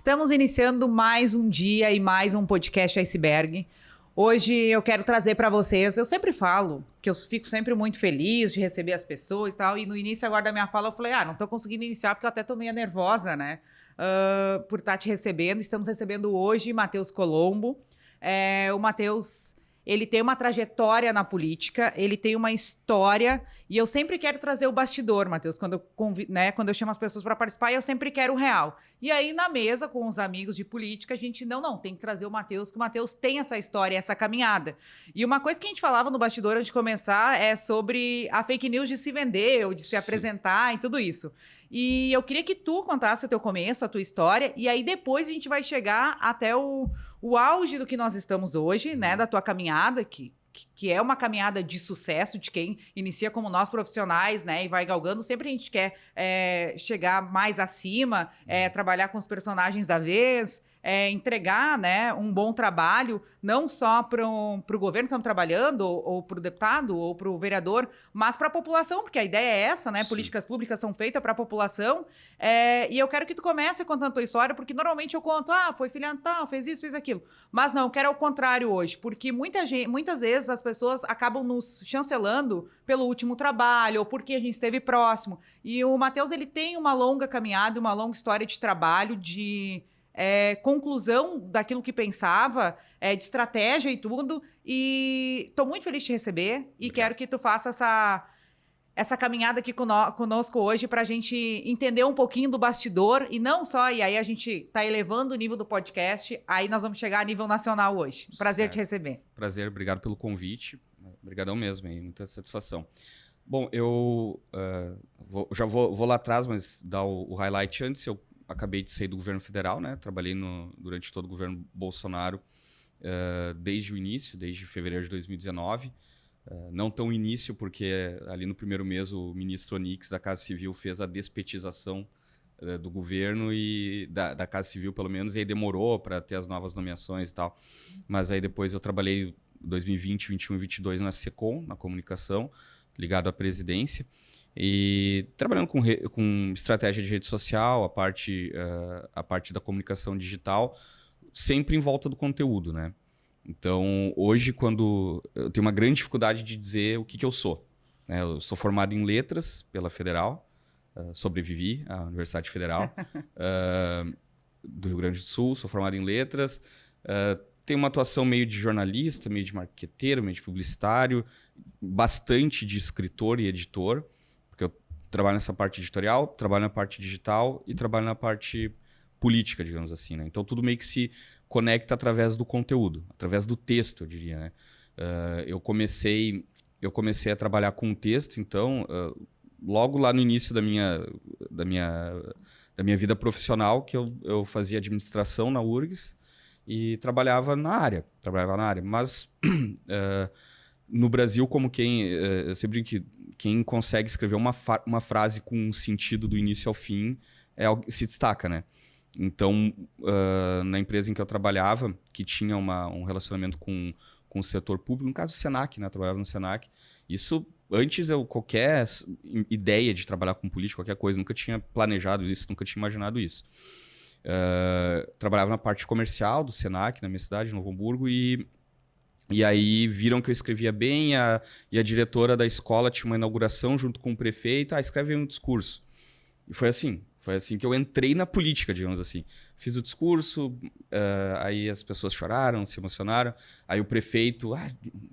Estamos iniciando mais um dia e mais um podcast Iceberg. Hoje eu quero trazer para vocês, eu sempre falo que eu fico sempre muito feliz de receber as pessoas e tal, e no início agora da minha fala eu falei, não tô conseguindo iniciar porque eu até tô meio nervosa, né, por estar te recebendo. Estamos recebendo hoje Matheus Colombo. O Matheus, ele tem uma trajetória na política, ele tem uma história, e eu sempre quero trazer o bastidor, Matheus, quando eu chamo as pessoas para participar, eu sempre quero o real. E aí, na mesa, com os amigos de política, a gente, tem que trazer o Matheus, que o Matheus tem essa história, essa caminhada. E uma coisa que a gente falava no bastidor antes de começar é sobre a fake news de se vender, ou de se apresentar e tudo isso. E eu queria que tu contasse o teu começo, a tua história, e aí depois a gente vai chegar até o auge do que nós estamos hoje, né, da tua caminhada, que é uma caminhada de sucesso, de quem inicia como nós profissionais, né, e vai galgando. Sempre a gente quer chegar mais acima, trabalhar com os personagens da vez, entregar, né, um bom trabalho, não só para o governo que estamos trabalhando, ou para o deputado, ou para o vereador, mas para a população, porque a ideia é essa, né? Sim. Políticas públicas são feitas para a população. E eu quero que tu comece contando a tua história, porque normalmente eu conto, foi filhando tal, fez isso, fez aquilo. Mas não, eu quero ao contrário hoje, porque muitas vezes as pessoas acabam nos chancelando pelo último trabalho, ou porque a gente esteve próximo. E o Matheus, ele tem uma longa caminhada, uma longa história de trabalho, de conclusão daquilo que pensava, de estratégia e tudo. E estou muito feliz de te receber. Obrigado. E quero que tu faça essa caminhada aqui conosco hoje para a gente entender um pouquinho do bastidor e não só, e aí a gente está elevando o nível do podcast, aí nós vamos chegar a nível nacional hoje. Prazer te receber. Prazer, obrigado pelo convite. Obrigadão mesmo, hein? Muita satisfação. Bom, eu vou lá atrás, mas dar o highlight antes. Eu acabei de sair do governo federal, né? Trabalhei durante todo o governo Bolsonaro desde o início, desde fevereiro de 2019. Não tão início, porque ali no primeiro mês o ministro Onix da Casa Civil fez a despetização do governo e da Casa Civil, pelo menos, e aí demorou para ter as novas nomeações e tal. Mas aí depois eu trabalhei 2020, 21 e 22 na SECOM, na comunicação, ligado à presidência. E trabalhando com estratégia de rede social, a parte da comunicação digital, sempre em volta do conteúdo, né? Então, hoje, quando eu tenho uma grande dificuldade de dizer o que eu sou, né? Eu sou formado em letras pela Federal, sobrevivi à Universidade Federal do Rio Grande do Sul, sou formado em letras, tenho uma atuação meio de jornalista, meio de marqueteiro, meio de publicitário, bastante de escritor e editor, porque eu trabalho nessa parte editorial, trabalho na parte digital e trabalho na parte política, digamos assim, né? Então tudo meio que se conecta através do conteúdo, através do texto, eu diria, né? Eu comecei a trabalhar com texto, então, logo lá no início da minha vida profissional, que eu fazia administração na URGS e trabalhava na área. Mas no Brasil, como eu sempre digo que quem consegue escrever uma frase com um sentido do início ao fim se destaca, né? Então, na empresa em que eu trabalhava, que tinha um relacionamento com o setor público, no caso do Senac, né? Eu trabalhava no Senac. Isso, antes qualquer ideia de trabalhar com política, qualquer coisa, nunca tinha planejado isso, nunca tinha imaginado isso. Trabalhava na parte comercial do Senac, na minha cidade, Novo Hamburgo, e aí viram que eu escrevia bem, e a diretora da escola tinha uma inauguração junto com o prefeito, escreve um discurso. E foi assim que eu entrei na política, digamos assim. Fiz o discurso, aí as pessoas choraram, se emocionaram, aí o prefeito,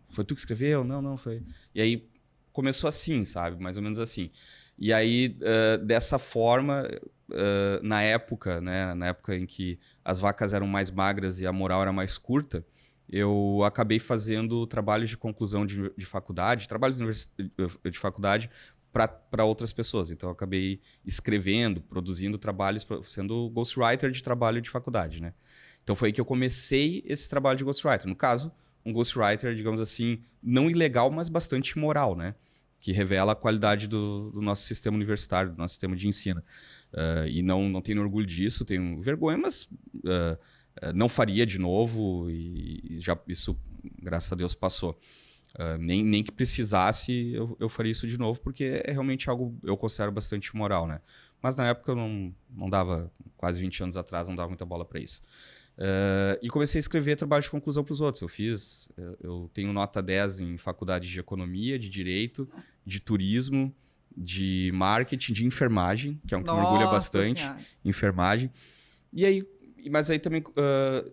foi tu que escreveu? Não, foi. E aí começou assim, sabe? Mais ou menos assim. E aí, dessa forma, na época em que as vacas eram mais magras e a moral era mais curta, eu acabei fazendo trabalhos de conclusão de faculdade, trabalhos de faculdade para outras pessoas. Então, eu acabei escrevendo, produzindo trabalhos, sendo ghostwriter de trabalho de faculdade, né? Então, foi aí que eu comecei esse trabalho de ghostwriter. No caso, um ghostwriter, digamos assim, não ilegal, mas bastante moral, né? Que revela a qualidade do nosso sistema universitário, do nosso sistema de ensino. E não tenho orgulho disso, tenho vergonha, mas não faria de novo, e já isso, graças a Deus, passou. Nem que precisasse, eu faria isso de novo, porque é realmente algo eu considero bastante moral, né? mas na época eu não dava, quase 20 anos atrás, não dava muita bola para isso. E comecei a escrever trabalho de conclusão para os outros. Eu tenho nota 10 em faculdade de economia, de direito, de turismo, de marketing, de enfermagem, que é um que me orgulha bastante, enfermagem. Mas aí também,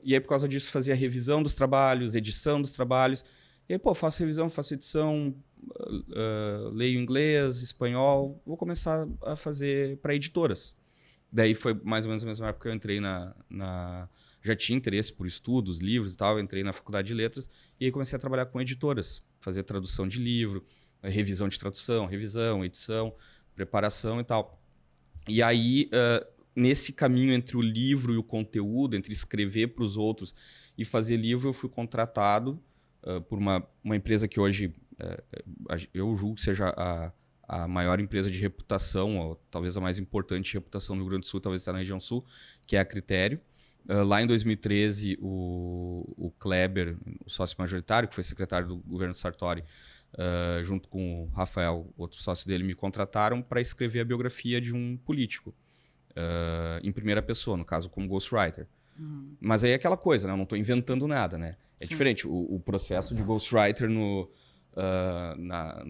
e aí por causa disso fazia revisão dos trabalhos, edição dos trabalhos. E aí, faço revisão, faço edição, leio inglês, espanhol, vou começar a fazer para editoras. Daí foi mais ou menos a mesma época que eu entrei já tinha interesse por estudos, livros e tal, entrei na faculdade de letras e aí comecei a trabalhar com editoras, fazer tradução de livro, revisão de tradução, revisão, edição, preparação e tal. E aí, nesse caminho entre o livro e o conteúdo, entre escrever para os outros e fazer livro, eu fui contratado por uma empresa que hoje eu julgo que seja a maior empresa de reputação, ou talvez a mais importante de reputação do Rio Grande do Sul, talvez está na região sul, que é a Critério. Lá em 2013, o Kleber, o sócio majoritário, que foi secretário do governo Sartori, junto com o Rafael, outro sócio dele, me contrataram para escrever a biografia de um político, em primeira pessoa, no caso como ghostwriter. Mas aí é aquela coisa, né? Eu não estou inventando nada, né? É diferente. O processo de ghostwriter no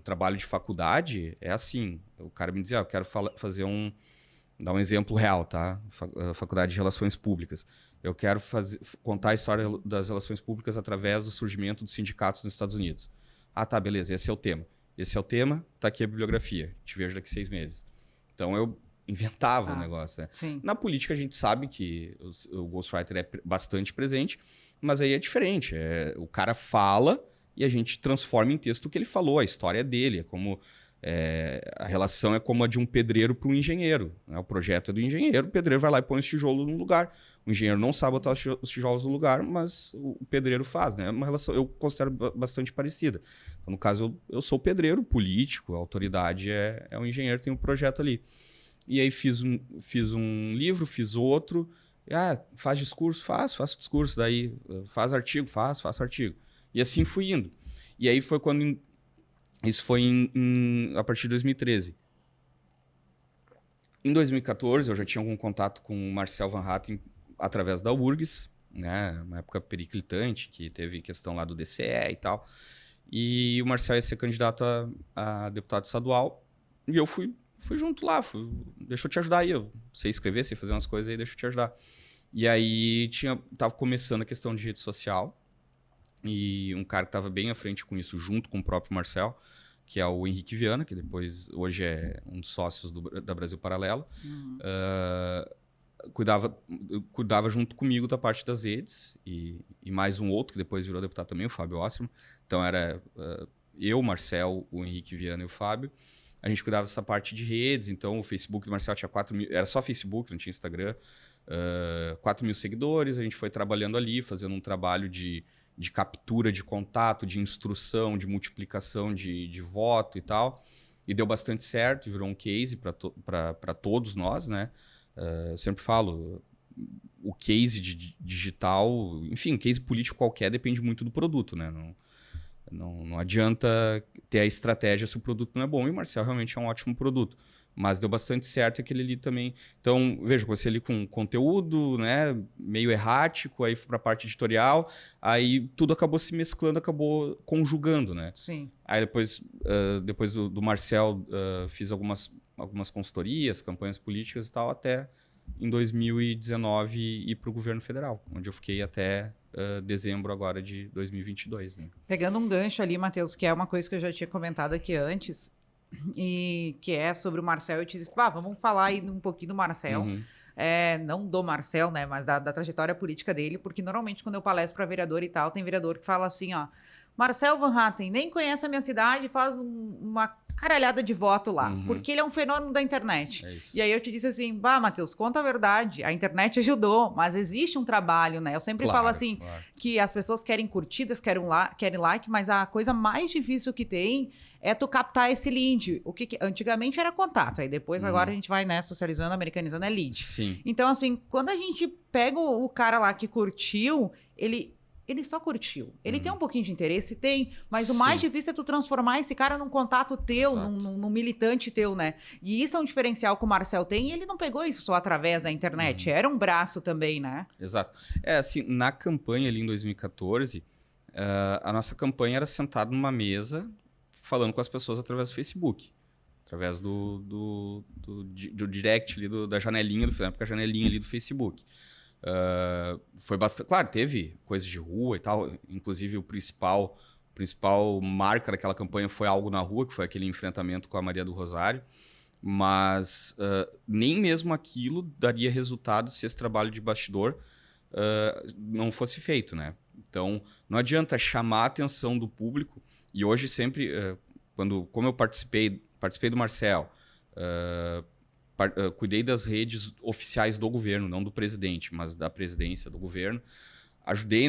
trabalho de faculdade é assim. O cara me dizia, eu quero fazer dar um exemplo real, tá? Faculdade de Relações Públicas. Eu quero contar a história das relações públicas através do surgimento dos sindicatos nos Estados Unidos. Ah, tá, beleza, esse é o tema. Esse é o tema, tá aqui a bibliografia. Te vejo daqui 6 meses. Então eu inventava o negócio, né? Na política a gente sabe que o ghostwriter é bastante presente, mas aí é diferente. O cara fala e a gente transforma em texto o que ele falou, a história dele, é como... a relação é como a de um pedreiro para um engenheiro, né? O projeto é do engenheiro, o pedreiro vai lá e põe os tijolos no lugar. O engenheiro não sabe botar os tijolos no lugar, mas o pedreiro faz, né? É uma relação, eu considero bastante parecida. Então, no caso, eu sou o pedreiro político, a autoridade é o engenheiro, tem um projeto ali. E aí fiz um livro, fiz outro. Faz discurso? Faço discurso. Daí faz artigo? Faço artigo. E assim fui indo. E aí foi quando... Isso foi a partir de 2013. Em 2014, eu já tinha algum contato com o Marcel Van Hatten através da URGS, né? Uma época periclitante, que teve questão lá do DCE e tal. E o Marcel ia ser candidato a deputado estadual. E eu fui junto lá. Deixa eu te ajudar aí. Eu sei escrever, sei fazer umas coisas aí, deixa eu te ajudar. E aí tava começando a questão de rede social. E um cara que estava bem à frente com isso, junto com o próprio Marcel, que é o Henrique Viana, que hoje é um dos sócios da Brasil Paralelo, cuidava junto comigo da parte das redes, e mais um outro, que depois virou deputado também, o Fábio Ossman. Então era eu, Marcel, o Henrique Viana e o Fábio. A gente cuidava dessa parte de redes, então o Facebook do Marcel tinha 4 mil, era só Facebook, não tinha Instagram, 4 mil seguidores, a gente foi trabalhando ali, fazendo um trabalho de captura de contato, de instrução, de multiplicação de voto e tal. E deu bastante certo, virou um case para todos nós, né? Eu sempre falo, o case digital, enfim, case político qualquer depende muito do produto, né? Não adianta ter a estratégia se o produto não é bom. E o Marcel realmente é um ótimo produto. Mas deu bastante certo aquele ali também. Então, veja, comecei ali com conteúdo, né, meio errático, aí fui para a parte editorial, aí tudo acabou se mesclando, acabou conjugando, né? Sim. Aí depois do Marcel, fiz algumas consultorias, campanhas políticas e tal, até em 2019 ir para o governo federal, onde eu fiquei até dezembro agora de 2022. Né? Pegando um gancho ali, Matheus, que é uma coisa que eu já tinha comentado aqui antes, e que é sobre o Marcel, eu te disse, vamos falar aí um pouquinho do Marcel, não do Marcel, né, mas da trajetória política dele, porque normalmente quando eu palestro para vereador e tal, tem vereador que fala assim, ó, Marcel Van Hatten nem conhece a minha cidade, faz uma caralhada de voto lá, porque ele é um fenômeno da internet. E aí eu te disse assim, Matheus, conta a verdade, a internet ajudou, mas existe um trabalho, né? Eu sempre falo assim, que as pessoas querem curtidas, querem like, mas a coisa mais difícil que tem é tu captar esse lead. O que antigamente era contato, aí depois agora a gente vai, né, socializando, americanizando, é lead. Sim. Então, assim, quando a gente pega o cara lá que curtiu, ele só curtiu. Ele tem um pouquinho de interesse? Tem, mas o mais difícil é tu transformar esse cara num contato teu, num militante teu, né? E isso é um diferencial que o Marcel tem, e ele não pegou isso só através da internet, era um braço também, né? Exato. Assim, na campanha ali em 2014, a nossa campanha era sentada numa mesa falando com as pessoas através do Facebook. Através do direct ali, da janelinha, na época a janelinha ali do Facebook. Foi bastante... Claro, teve coisas de rua e tal, inclusive o principal marca daquela campanha foi Algo na Rua, que foi aquele enfrentamento com a Maria do Rosário, mas nem mesmo aquilo daria resultado se esse trabalho de bastidor não fosse feito, né? Então, não adianta chamar a atenção do público, e hoje sempre, como eu participei do Marcel, cuidei das redes oficiais do governo, não do presidente, mas da presidência do governo. Ajudei,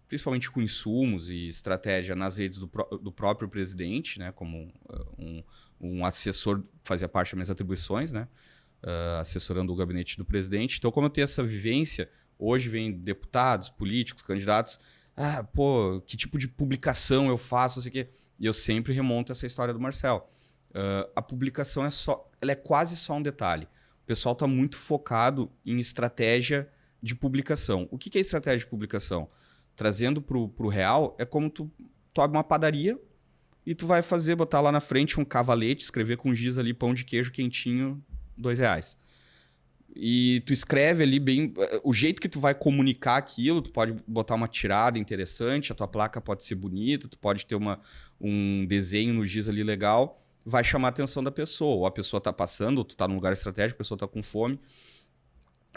principalmente com insumos e estratégia nas redes do próprio presidente, né, como um assessor, fazia parte das minhas atribuições, né, assessorando o gabinete do presidente. Então, como eu tenho essa vivência, hoje vem deputados, políticos, candidatos, que tipo de publicação eu faço, não sei o quê. E eu sempre remonto essa história do Marcel. A publicação ela é quase só um detalhe. O pessoal está muito focado em estratégia de publicação. O que é estratégia de publicação? Trazendo para o real, é como tu abre uma padaria e tu vai botar lá na frente um cavalete, escrever com giz ali, pão de queijo quentinho, R$2. E tu escreve ali bem... O jeito que tu vai comunicar aquilo, tu pode botar uma tirada interessante, a tua placa pode ser bonita, tu pode ter um desenho no giz ali legal, vai chamar a atenção da pessoa. Ou a pessoa está passando, ou tu está num lugar estratégico, a pessoa está com fome.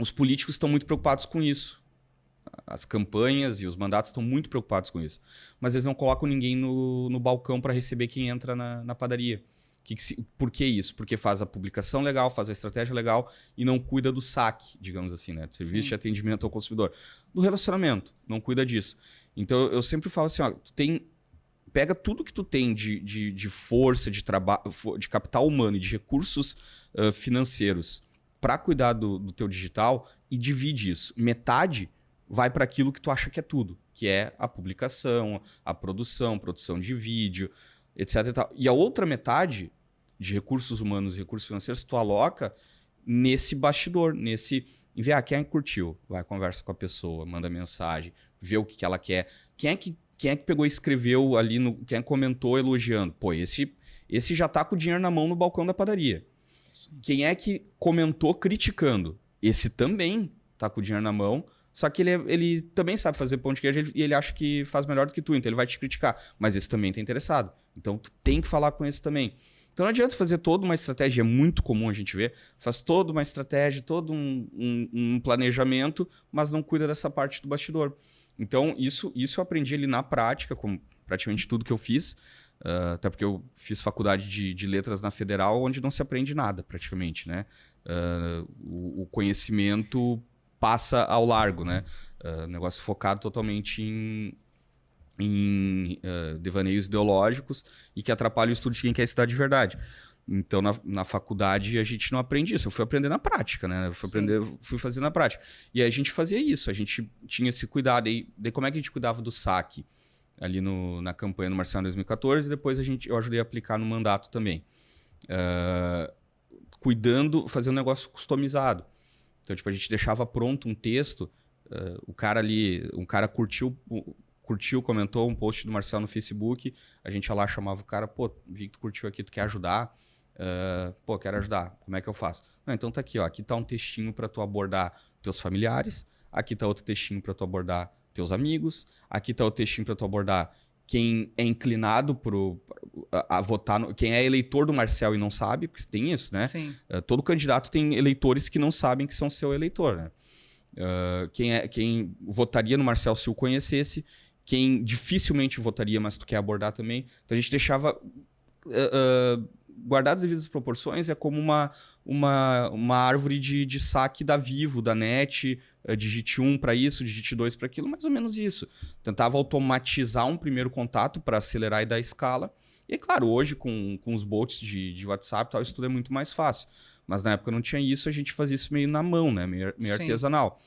Os políticos estão muito preocupados com isso. As campanhas e os mandatos estão muito preocupados com isso. Mas eles não colocam ninguém no balcão para receber quem entra na padaria. Por que isso? Porque faz a publicação legal, faz a estratégia legal e não cuida do saque, digamos assim, né? Do serviço de atendimento ao consumidor. Do relacionamento, não cuida disso. Então, eu sempre falo assim, pega tudo que tu tem de força, de trabalho, de capital humano e de recursos financeiros para cuidar do teu digital e divide isso. Metade vai para aquilo que tu acha que é tudo, que é a publicação, a produção de vídeo, etc. E tal. E a outra metade de recursos humanos e recursos financeiros tu aloca nesse bastidor, enviar quem curtiu, vai, conversa com a pessoa, manda mensagem, vê o que ela quer. Quem é que pegou e escreveu ali, quem comentou elogiando? Pô, esse já tá com o dinheiro na mão no balcão da padaria. Sim. Quem é que comentou criticando? Esse também tá com o dinheiro na mão, só que ele também sabe fazer pão de queijo e ele acha que faz melhor do que tu, então ele vai te criticar. Mas esse também tá interessado. Então tu tem que falar com esse também. Então não adianta fazer toda uma estratégia, é muito comum a gente ver, faz toda uma estratégia, todo um planejamento, mas não cuida dessa parte do bastidor. Então isso eu aprendi ali na prática, com praticamente tudo que eu fiz, até porque eu fiz faculdade de letras na Federal, onde não se aprende nada praticamente, né? O conhecimento passa ao largo, né? Negócio focado totalmente em devaneios ideológicos e que atrapalha o estudo de quem quer estudar de verdade. Então, na faculdade, a gente não aprende isso. Eu fui aprender na prática, né? Fui fazer na prática. E aí a gente fazia isso, a gente tinha esse cuidado. E daí como é que a gente cuidava do saque? Ali na campanha do Marcel em 2014, e depois eu ajudei a aplicar no mandato também. Fazendo um negócio customizado. Então, tipo, a gente deixava pronto um texto, um cara curtiu, comentou um post do Marcel no Facebook, a gente ia lá, chamava o cara, pô, vi que tu curtiu aqui, tu quer ajudar? Quero ajudar, como é que eu faço? Não, então tá aqui, ó, aqui tá um textinho para tu abordar teus familiares, aqui tá outro textinho para tu abordar teus amigos, aqui tá o textinho para tu abordar quem é inclinado a votar, quem é eleitor do Marcel e não sabe, porque tem isso, né? Todo candidato tem eleitores que não sabem que são seu eleitor, né? Quem votaria no Marcel se o conhecesse, quem dificilmente votaria, mas tu quer abordar também. Então a gente deixava guardadas as devidas proporções, é como uma árvore de saque da Vivo, da NET, digite 1 para isso, digite 2 para aquilo, mais ou menos isso. Tentava automatizar um primeiro contato para acelerar e dar escala. E é claro, hoje com os bots de WhatsApp, tal, isso tudo é muito mais fácil. Mas na época não tinha isso, a gente fazia isso meio na mão, né? meio artesanal.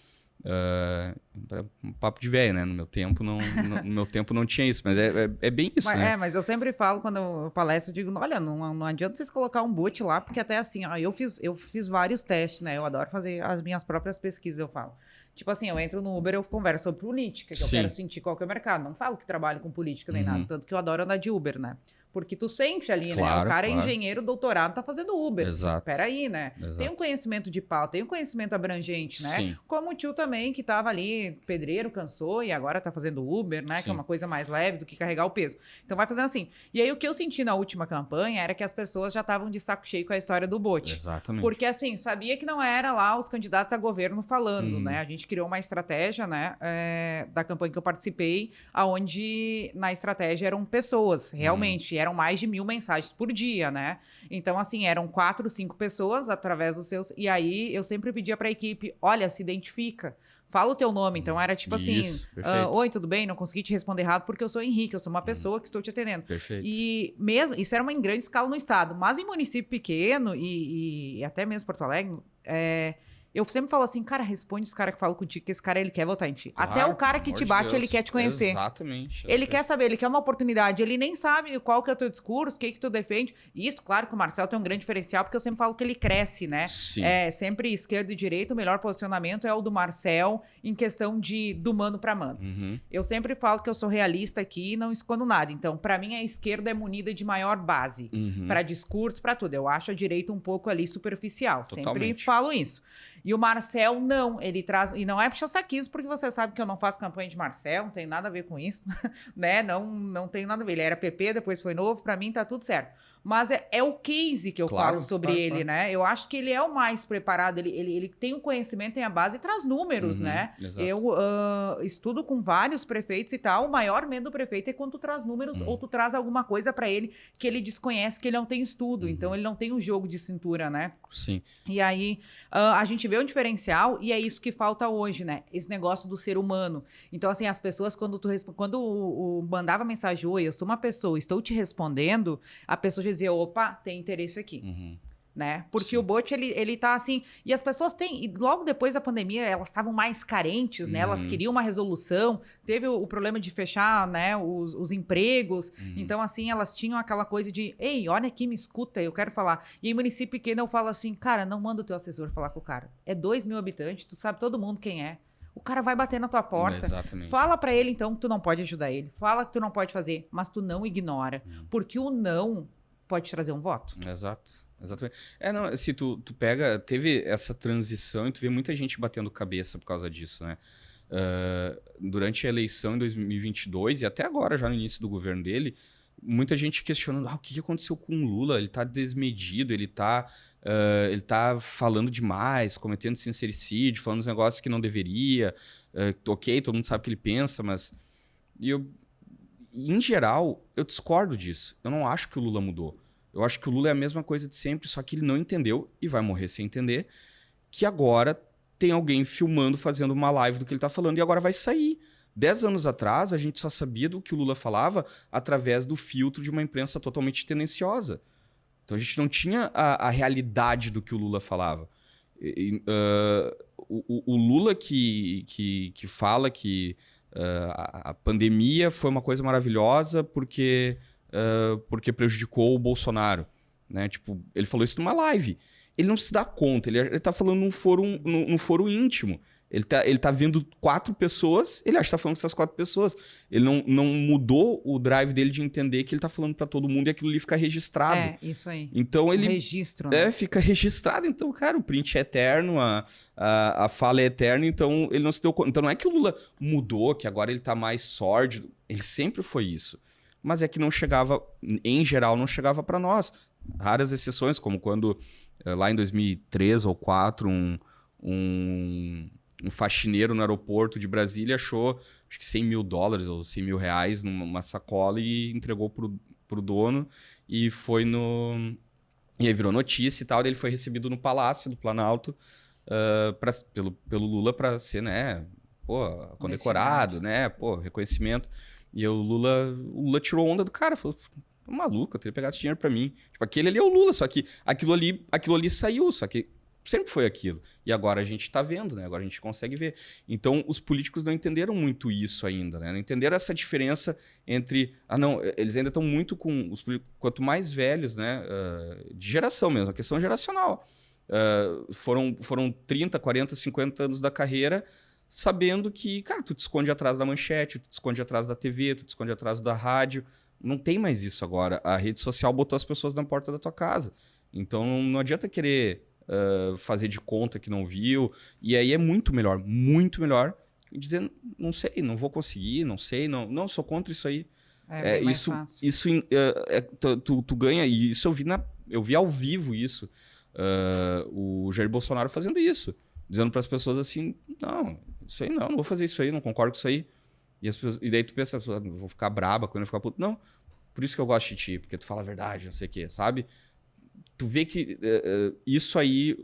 Um papo de velho, né? No meu tempo no meu tempo não tinha isso, mas é bem isso, né? Mas eu sempre falo quando eu palestro, eu digo, olha, não adianta vocês colocar um bot lá, porque até assim, ó, eu fiz vários testes, né? Eu adoro fazer as minhas próprias pesquisas, eu falo. Tipo assim, eu entro no Uber, eu converso sobre política, que eu quero sentir qual que é o mercado. Não falo que trabalho com política nem nada, tanto que eu adoro andar de Uber, né? Porque tu sente ali, né? O cara é engenheiro, doutorado, tá fazendo Uber. Exato. Peraí, né? Exato. Tem um conhecimento de pauta, tem um conhecimento abrangente, né? Sim. Como o tio também, que tava ali, pedreiro, cansou e agora tá fazendo Uber, né? Sim. Que é uma coisa mais leve do que carregar o peso. Então vai fazendo assim. E aí o que eu senti na última campanha era que as pessoas já estavam de saco cheio com a história do bot. Exatamente. Porque assim, sabia que não era lá os candidatos a governo falando, né? A gente criou uma estratégia, né? Da campanha que eu participei, aonde na estratégia eram pessoas, realmente, eram mais de 1.000 mensagens por dia, né? Então, assim, eram 4, 5 pessoas através dos seus... E aí, eu sempre pedia para a equipe, olha, se identifica, fala o teu nome. Então, era tipo assim, oi, tudo bem? Não consegui te responder rápido porque eu sou Henrique, eu sou uma pessoa que estou te atendendo. Perfeito. E mesmo, isso era em grande escala no estado, mas em município pequeno e até mesmo Porto Alegre, eu sempre falo assim, cara, responde os caras que falam contigo, que esse cara, ele quer votar em ti. Claro, até o cara que te bate, ele quer te conhecer. Exatamente. Ele quer saber, ele quer uma oportunidade, ele nem sabe qual que é o teu discurso, o que tu defende. E isso, claro, que o Marcel tem um grande diferencial, porque eu sempre falo que ele cresce, né? Sim. Sempre esquerda e direita, o melhor posicionamento é o do Marcel em questão do mano para mano. Eu sempre falo que eu sou realista aqui e não escondo nada. Então, para mim, a esquerda é munida de maior base. Para discurso, para tudo. Eu acho a direita um pouco ali superficial. Totalmente. Sempre falo isso. E o Marcel, não, ele traz... E não é puxa-saquismo, porque você sabe que eu não faço campanha de Marcel, não tem nada a ver com isso, né? Não tem nada a ver. Ele era PP, depois foi Novo, pra mim tá tudo certo. Mas é o case que eu falo sobre ele, né? Eu acho que ele é o mais preparado, ele tem o conhecimento, tem a base e traz números, né? Exato. Eu estudo com vários prefeitos e tal, o maior medo do prefeito é quando tu traz números ou tu traz alguma coisa pra ele que ele desconhece, que ele não tem estudo, então ele não tem um jogo de cintura, né? Sim. E aí a gente vê um diferencial e é isso que falta hoje, né? Esse negócio do ser humano. Então, assim, as pessoas, quando mandava mensagem, oi, eu sou uma pessoa, estou te respondendo, a pessoa já dizia, opa, tem interesse aqui. Né? Porque o bot, ele tá assim... E as pessoas têm... E logo depois da pandemia, elas estavam mais carentes, né? Elas queriam uma resolução. Teve o problema de fechar, né? Os empregos. Então, assim, elas tinham aquela coisa de... Ei, olha aqui, me escuta, eu quero falar. E em município pequeno, eu falo assim... Cara, não manda o teu assessor falar com o cara. É 2.000 habitantes, tu sabe todo mundo quem é. O cara vai bater na tua porta. Exatamente. Fala pra ele, então, que tu não pode ajudar ele. Fala que tu não pode fazer. Mas tu não ignora. Porque o não pode trazer um voto. Exato. Exatamente. Não, se tu pega, teve essa transição e tu vê muita gente batendo cabeça por causa disso, né? Durante a eleição em 2022 e até agora, já no início do governo dele, muita gente questionando, o que aconteceu com o Lula? Ele tá desmedido, ele tá falando demais, cometendo sincericídio, falando uns negócios que não deveria. Ok, todo mundo sabe o que ele pensa, mas... em geral, eu discordo disso. Eu não acho que o Lula mudou. Eu acho que o Lula é a mesma coisa de sempre, só que ele não entendeu, e vai morrer sem entender, que agora tem alguém filmando, fazendo uma live do que ele tá falando, e agora vai sair. 10 anos atrás, a gente só sabia do que o Lula falava através do filtro de uma imprensa totalmente tendenciosa. Então a gente não tinha a realidade do que o Lula falava. O Lula que fala que a pandemia foi uma coisa maravilhosa porque prejudicou o Bolsonaro, né? Tipo, ele falou isso numa live. Ele não se dá conta, ele tá falando num foro íntimo. Ele tá vendo 4 pessoas, ele acha que tá falando com essas 4 pessoas. Ele não mudou o drive dele de entender que ele tá falando para todo mundo e aquilo ali fica registrado. Isso aí. Então ele... registro, né? Fica registrado. Então, cara, o print é eterno, a fala é eterna, então ele não se deu conta. Então não é que o Lula mudou, que agora ele tá mais sórdido. Ele sempre foi isso. Mas é que não chegava, em geral, não chegava para nós. Raras exceções, como quando, lá em 2003 ou 2004, um faxineiro no aeroporto de Brasília achou, acho que $100 mil ou $100 mil numa sacola e entregou pro dono e foi no... E aí virou notícia e tal, e ele foi recebido no Palácio do Planalto pelo Lula para ser, né, condecorado, né, reconhecimento. E o Lula tirou onda do cara, falou, maluco, eu teria pegado esse dinheiro pra mim. Tipo, aquele ali é o Lula, só que aquilo ali saiu, só que sempre foi aquilo. E agora a gente está vendo, né? Agora a gente consegue ver. Então, os políticos não entenderam muito isso ainda, né? Não entenderam essa diferença entre... não, eles ainda estão muito com... Quanto mais velhos, né? De geração mesmo, a questão geracional. Foram 30, 40, 50 anos da carreira sabendo que, cara, tu te esconde atrás da manchete, tu te esconde atrás da TV, tu te esconde atrás da rádio. Não tem mais isso agora. A rede social botou as pessoas na porta da tua casa. Então, não adianta querer... fazer de conta que não viu, e aí é muito melhor dizer, não sei, não vou conseguir, não sei, não sou contra isso aí. Tu ganha, e isso eu vi ao vivo isso, o Jair Bolsonaro fazendo isso, dizendo para as pessoas assim, não, isso aí não vou fazer isso aí, não concordo com isso aí, e daí tu pensa, vou ficar braba quando eu ficar puto, não, por isso que eu gosto de ti, porque tu fala a verdade, não sei o quê, sabe? Tu vê que isso aí,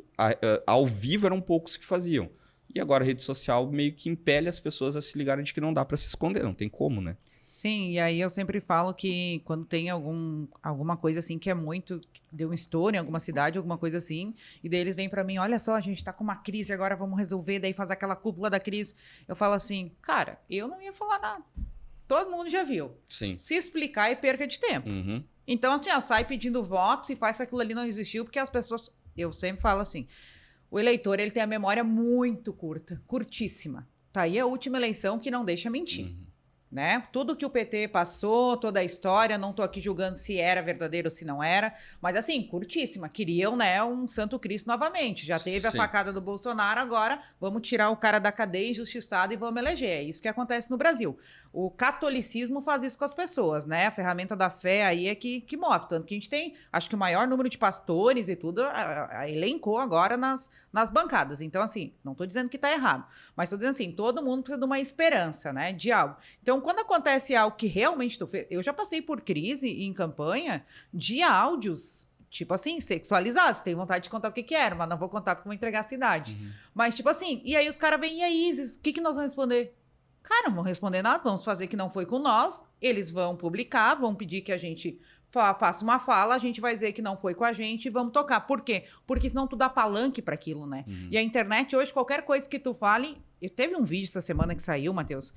ao vivo, eram poucos que faziam. E agora a rede social meio que impele as pessoas a se ligarem de que não dá para se esconder, não tem como, né? Sim, e aí eu sempre falo que quando tem alguma coisa assim que é muito... Que deu um estouro em alguma cidade, alguma coisa assim, e daí eles vêm para mim, olha só, a gente tá com uma crise, agora vamos resolver, daí faz aquela cúpula da crise. Eu falo assim, cara, eu não ia falar nada. Todo mundo já viu. Sim. Se explicar é perca de tempo. Uhum. Então, assim, sai pedindo votos e faz que aquilo ali não existiu, porque as pessoas... Eu sempre falo assim, o eleitor, ele tem a memória muito curta, curtíssima. Tá aí a última eleição que não deixa mentir. Uhum. Né? Tudo que o PT passou, toda a história, não tô aqui julgando se era verdadeiro ou se não era, mas assim, curtíssima. Queriam, né, um Santo Cristo novamente. Já teve a facada do Bolsonaro, agora vamos tirar o cara da cadeia injustiçado e vamos eleger. É isso que acontece no Brasil. O catolicismo faz isso com as pessoas, né? A ferramenta da fé aí é que move. Tanto que a gente tem, acho que o maior número de pastores e tudo, elencou agora nas bancadas. Então, assim, não tô dizendo que tá errado, mas tô dizendo assim, todo mundo precisa de uma esperança, né, de algo. Então, quando acontece algo que realmente tu fez... Eu já passei por crise em campanha de áudios, tipo assim, sexualizados. Tenho vontade de contar o que era, mas não vou contar porque vou entregar a cidade. Uhum. Mas, tipo assim, e aí os caras vêm, e aí, Isis, o que nós vamos responder? Cara, não vão responder nada, vamos fazer que não foi com nós, eles vão publicar, vão pedir que a gente faça uma fala, a gente vai dizer que não foi com a gente e vamos tocar. Por quê? Porque senão tu dá palanque para aquilo, né? Uhum. E a internet hoje, qualquer coisa que tu fale... Teve um vídeo essa semana que saiu, Matheus,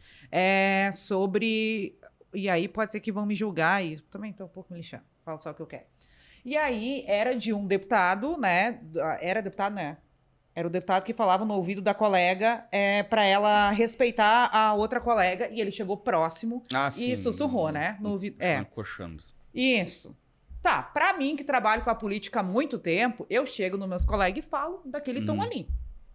sobre... E aí pode ser que vão me julgar e também tô um pouco me lixando. Falo só o que eu quero. E aí era de um deputado, né? Era deputado, né? Era o deputado que falava no ouvido da colega para ela respeitar a outra colega e ele chegou próximo e sussurrou, né? No ouvido. Coxando. Isso. Tá, pra mim que trabalho com a política há muito tempo, eu chego nos meus colegas e falo daquele tom ali.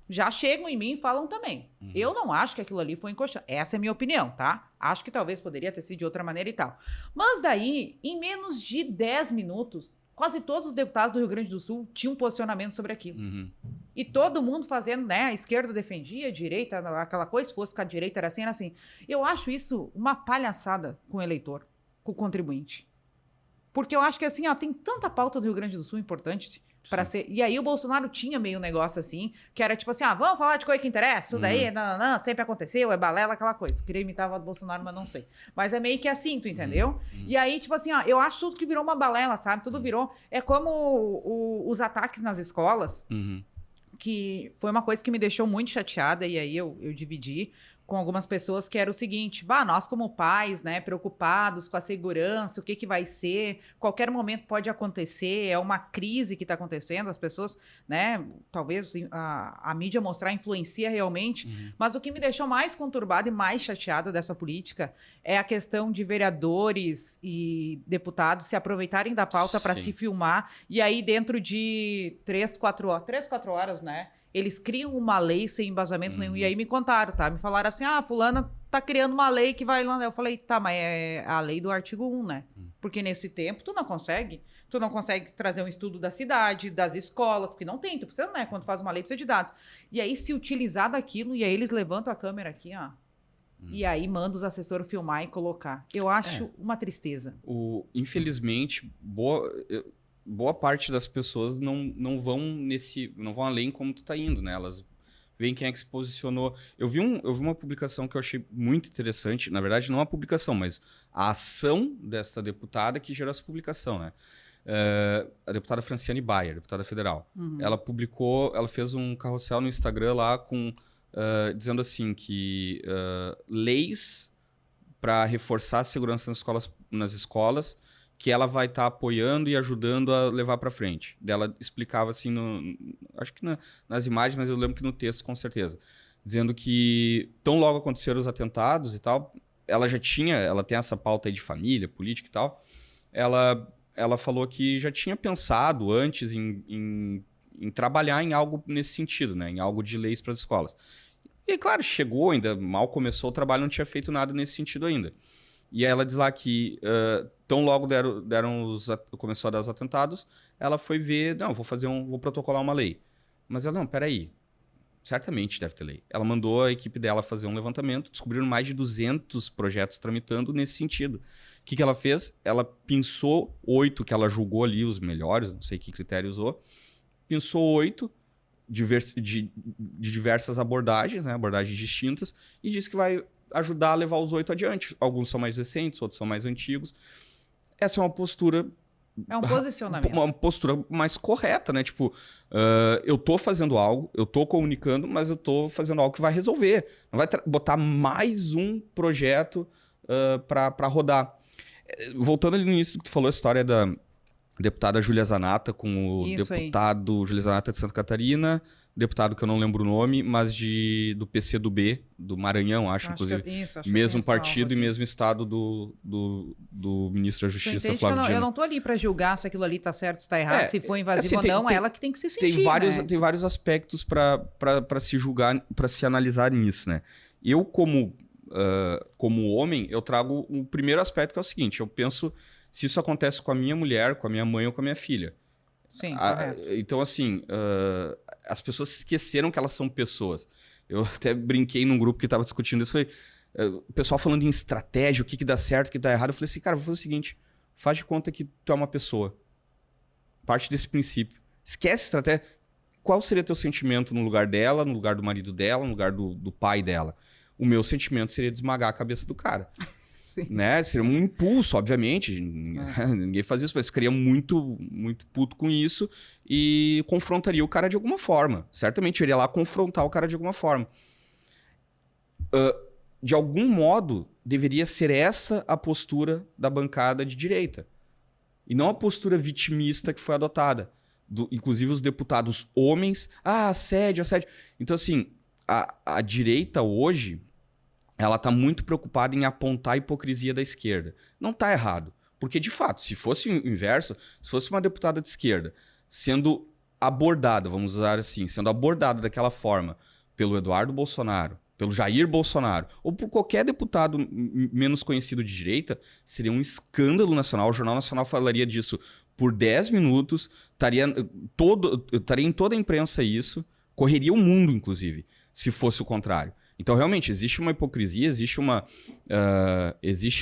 Já chegam em mim e falam também. Eu não acho que aquilo ali foi encoxado. Essa é a minha opinião, tá? Acho que talvez poderia ter sido de outra maneira e tal. Mas daí, em menos de 10 minutos, quase todos os deputados do Rio Grande do Sul tinham um posicionamento sobre aquilo. Uhum. E todo mundo fazendo, né? A esquerda defendia, a direita, aquela coisa, se fosse com a direita era assim. Eu acho isso uma palhaçada com o eleitor, com o contribuinte. Porque eu acho que assim, tem tanta pauta do Rio Grande do Sul importante para ser... E aí o Bolsonaro tinha meio um negócio assim, que era tipo assim, vamos falar de coisa que interessa, isso daí, não, sempre aconteceu, é balela, aquela coisa. Queria imitar a voz do Bolsonaro, mas não sei. Mas é meio que assim, tu entendeu? E aí, tipo assim, eu acho tudo que virou uma balela, sabe? Tudo virou... É como os ataques nas escolas, que foi uma coisa que me deixou muito chateada, e aí eu dividi com algumas pessoas, que era o seguinte, nós como pais, né, preocupados com a segurança, o que vai ser, qualquer momento pode acontecer, é uma crise que está acontecendo, as pessoas, né, talvez a mídia mostrar influencia realmente, mas o que me deixou mais conturbada e mais chateada dessa política é a questão de vereadores e deputados se aproveitarem da pauta para se filmar, e aí dentro de 3-4 horas, né, eles criam uma lei sem embasamento nenhum. E aí me contaram, tá? Me falaram assim, fulana tá criando uma lei que vai lá. Eu falei, tá, mas é a lei do artigo 1, né? Porque nesse tempo tu não consegue trazer um estudo da cidade, das escolas, porque não tem, tu precisa, né? Quando faz uma lei, precisa de dados. E aí se utilizar daquilo, e aí eles levantam a câmera aqui, e aí manda os assessores filmar e colocar. Eu acho uma tristeza. Infelizmente, boa parte das pessoas não vão além como tu tá indo, né? Elas veem quem é que se posicionou. Eu vi uma publicação que eu achei muito interessante, na verdade não uma publicação, mas a ação desta deputada que gerou essa publicação, né? A deputada Franciane Bayer, deputada federal. Ela fez um carrossel no Instagram lá dizendo assim que leis para reforçar a segurança nas escolas que ela vai estar apoiando e ajudando a levar para frente. Ela explicava assim, acho que nas imagens, mas eu lembro que no texto com certeza, dizendo que tão logo aconteceram os atentados e tal, ela tem essa pauta aí de família, política e tal, ela falou que já tinha pensado antes em trabalhar em algo nesse sentido, né? Em algo de leis para as escolas. E, claro, chegou ainda, mal começou o trabalho, não tinha feito nada nesse sentido ainda. E aí ela diz lá que tão logo começou a dar os atentados, ela foi ver, não, vou protocolar uma lei. Mas ela, não, peraí, certamente deve ter lei. Ela mandou a equipe dela fazer um levantamento, descobriram mais de 200 projetos tramitando nesse sentido. O que ela fez? Ela pensou 8 que ela julgou ali, os melhores, não sei que critério usou, pensou 8 de diversas abordagens, né, abordagens distintas, e disse que vai ajudar a levar os 8 adiante. Alguns são mais recentes, outros são mais antigos. Essa é uma postura... É um posicionamento. Uma postura mais correta, né? Tipo, eu tô fazendo algo, eu tô comunicando, mas eu tô fazendo algo que vai resolver. Não vai botar mais um projeto para rodar. Voltando ali no início que tu falou, a história da deputada Júlia Zanatta com o deputado Júlia Zanatta de Santa Catarina, deputado que eu não lembro o nome, mas do PCdoB, do Maranhão, acho inclusive. Mesmo partido e mesmo estado do ministro da Justiça, Flávio Dino. Eu não tô ali para julgar se aquilo ali tá certo, se tá errado, se foi invasivo ou não, ela que tem que se sentir, tem vários aspectos para se julgar, para se analisar nisso, né? Eu, como homem, eu trago o primeiro aspecto, que é o seguinte: eu penso se isso acontece com a minha mulher, com a minha mãe ou com a minha filha. Sim, correto. Então, assim, as pessoas esqueceram que elas são pessoas. Eu até brinquei num grupo que estava discutindo isso. Falei, o pessoal falando em estratégia, o que dá certo, o que dá errado. Eu falei assim, cara, vou fazer o seguinte, faz de conta que tu é uma pessoa. Parte desse princípio. Esquece estratégia. Qual seria teu sentimento no lugar dela, no lugar do marido dela, no lugar do pai dela? O meu sentimento seria de esmagar a cabeça do cara. Sim. Né? Seria um impulso, obviamente. Ninguém faz isso, mas ficaria muito, muito puto com isso e confrontaria o cara de alguma forma. Certamente eu iria lá confrontar o cara de alguma forma. De algum modo, deveria ser essa a postura da bancada de direita. E não a postura vitimista que foi adotada. Inclusive os deputados homens. Assédio. Então, assim, a direita hoje... ela está muito preocupada em apontar a hipocrisia da esquerda. Não está errado. Porque, de fato, se fosse o inverso, se fosse uma deputada de esquerda sendo abordada, vamos usar assim, sendo abordada daquela forma pelo Eduardo Bolsonaro, pelo Jair Bolsonaro, ou por qualquer deputado menos conhecido de direita, seria um escândalo nacional. O Jornal Nacional falaria disso por 10 minutos, estaria em toda a imprensa isso, correria o mundo, inclusive, se fosse o contrário. Então, realmente, existe uma hipocrisia, existe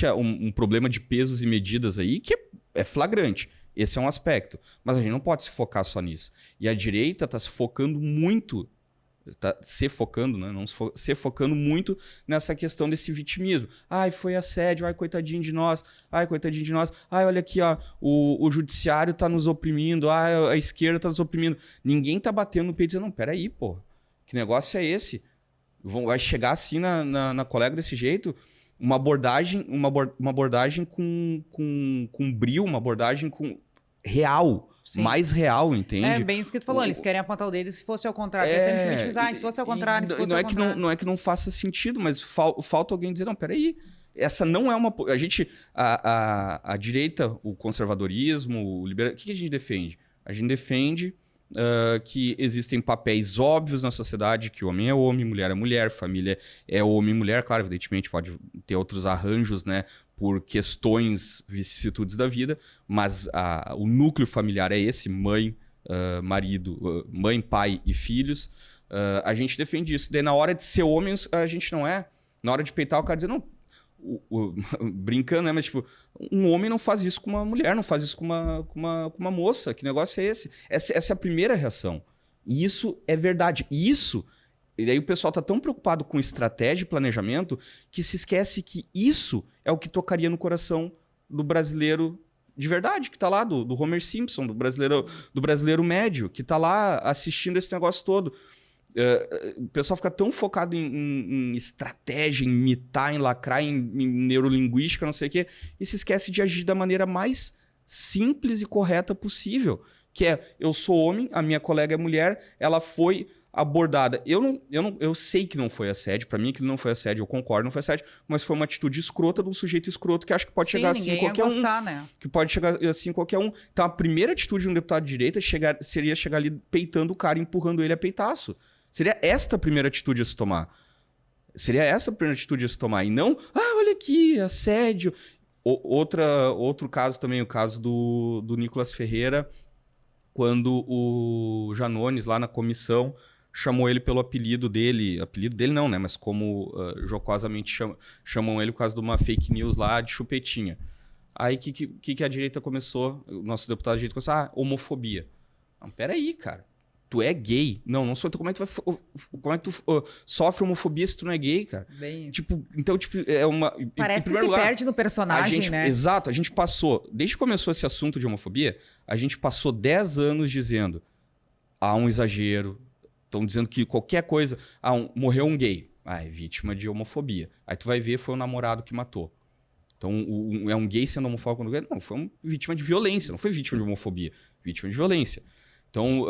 um problema de pesos e medidas aí que é flagrante. Esse é um aspecto. Mas a gente não pode se focar só nisso. E a direita está se focando muito, focando muito nessa questão desse vitimismo. Ai, foi assédio, ai, coitadinho de nós, ai, olha aqui, ó, o judiciário está nos oprimindo, ai, a esquerda está nos oprimindo. Ninguém está batendo no peito e dizendo, não, peraí, pô, que negócio é esse? Vai chegar assim na colega desse jeito, uma abordagem com brio, uma abordagem real, Sim. mais real, entende? É bem isso que tu falou, eles querem apontar o dedo, se fosse ao contrário, se fosse ao contrário, se fosse ao contrário. Não é que não faça sentido, mas falta alguém dizer, não, peraí, essa não é uma... A direita, o conservadorismo, o liberalismo, o que a gente defende? A gente defende... que existem papéis óbvios na sociedade, que homem é homem, mulher é mulher, família é homem e mulher. Claro, evidentemente pode ter outros arranjos, né, por questões, vicissitudes da vida, mas o núcleo familiar é esse, mãe, marido, mãe, pai e filhos. A gente defende isso. Daí na hora de ser homem, a gente não é. Na hora de peitar, o cara diz, não... brincando, né? Mas tipo, um homem não faz isso com uma mulher, não faz isso com uma moça. Que negócio é esse? Essa é a primeira reação. E isso é verdade. E daí o pessoal tá tão preocupado com estratégia e planejamento que se esquece que isso é o que tocaria no coração do brasileiro de verdade, que tá lá, do Homer Simpson, do brasileiro médio, que tá lá assistindo esse negócio todo. O pessoal fica tão focado em estratégia, em imitar, em lacrar, em neurolinguística, não sei o quê, e se esquece de agir da maneira mais simples e correta possível. Que é, eu sou homem, a minha colega é mulher, ela foi abordada. Eu sei que não foi assédio, pra mim aquilo não foi assédio, eu concordo, não foi assédio, mas foi uma atitude escrota de um sujeito escroto que acha que pode chegar assim em qualquer gostar, né? Que pode chegar assim em qualquer um. Então a primeira atitude de um deputado de direita seria chegar ali peitando o cara, empurrando ele a peitaço. Seria esta a primeira atitude a se tomar. E não, olha aqui, assédio. Outro caso também, o caso do Nicolas Ferreira, quando o Janones, lá na comissão, chamou ele pelo apelido dele não, né? Mas como jocosamente chamam ele por causa de uma fake news lá de chupetinha. Aí que a direita começou, o nosso deputado de direita começou, homofobia. Não, peraí, cara. Tu é gay? Não sou. Então como é que tu sofre homofobia se tu não é gay, cara? Bem tipo, então, é uma... Parece que se perde no personagem, né? Exato. A gente passou... Desde que começou esse assunto de homofobia, a gente passou 10 anos dizendo há um exagero. Estão dizendo que qualquer coisa... morreu um gay. É vítima de homofobia. Aí tu vai ver, foi o namorado que matou. Então, é um gay sendo homofóbico? Não, foi uma vítima de violência. Não foi vítima de homofobia. Vítima de violência. Então,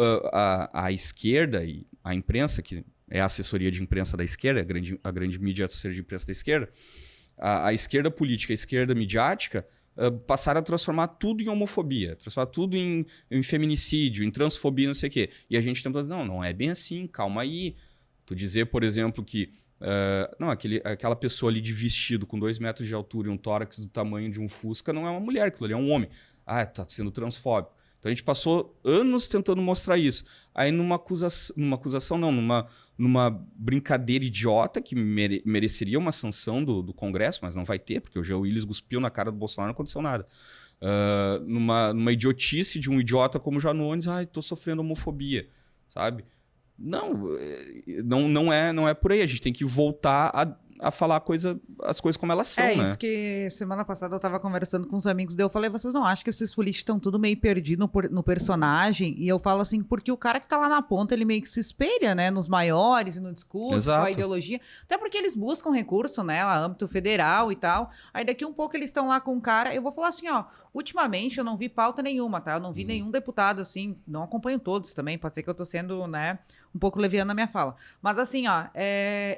a esquerda e a imprensa, que é a assessoria de imprensa da esquerda, a grande mídia é a assessoria de imprensa da esquerda, a esquerda política, a esquerda midiática, passaram a transformar tudo em homofobia, transformar tudo em feminicídio, em transfobia, não sei o quê. E a gente tenta dizer, não é bem assim, calma aí. Tu dizer, por exemplo, que aquela pessoa ali de vestido com 2 metros de altura e um tórax do tamanho de um Fusca não é uma mulher, aquilo ali é um homem. Tá sendo transfóbico. Então a gente passou anos tentando mostrar isso. Aí numa brincadeira idiota que mereceria uma sanção do Congresso, mas não vai ter, porque o Jean Willis cuspiu na cara do Bolsonaro e não aconteceu nada. Numa idiotice de um idiota como o Janones, tô sofrendo homofobia, sabe? Não é por aí. A gente tem que voltar a falar as coisas como elas são, né? Isso que semana passada eu tava conversando com uns amigos, daí eu falei, vocês não acham que esses políticos estão tudo meio perdidos no personagem? E eu falo assim, porque o cara que tá lá na ponta, ele meio que se espelha, né? Nos maiores, no discurso, Exato. com a ideologia. Até porque eles buscam recurso, né? A âmbito federal e tal. Aí daqui um pouco eles estão lá com o cara. Eu vou falar assim, ultimamente eu não vi pauta nenhuma, tá? Eu não vi nenhum deputado, assim, não acompanho todos também. Pode ser que eu tô sendo, né, um pouco leviana na minha fala. Mas assim,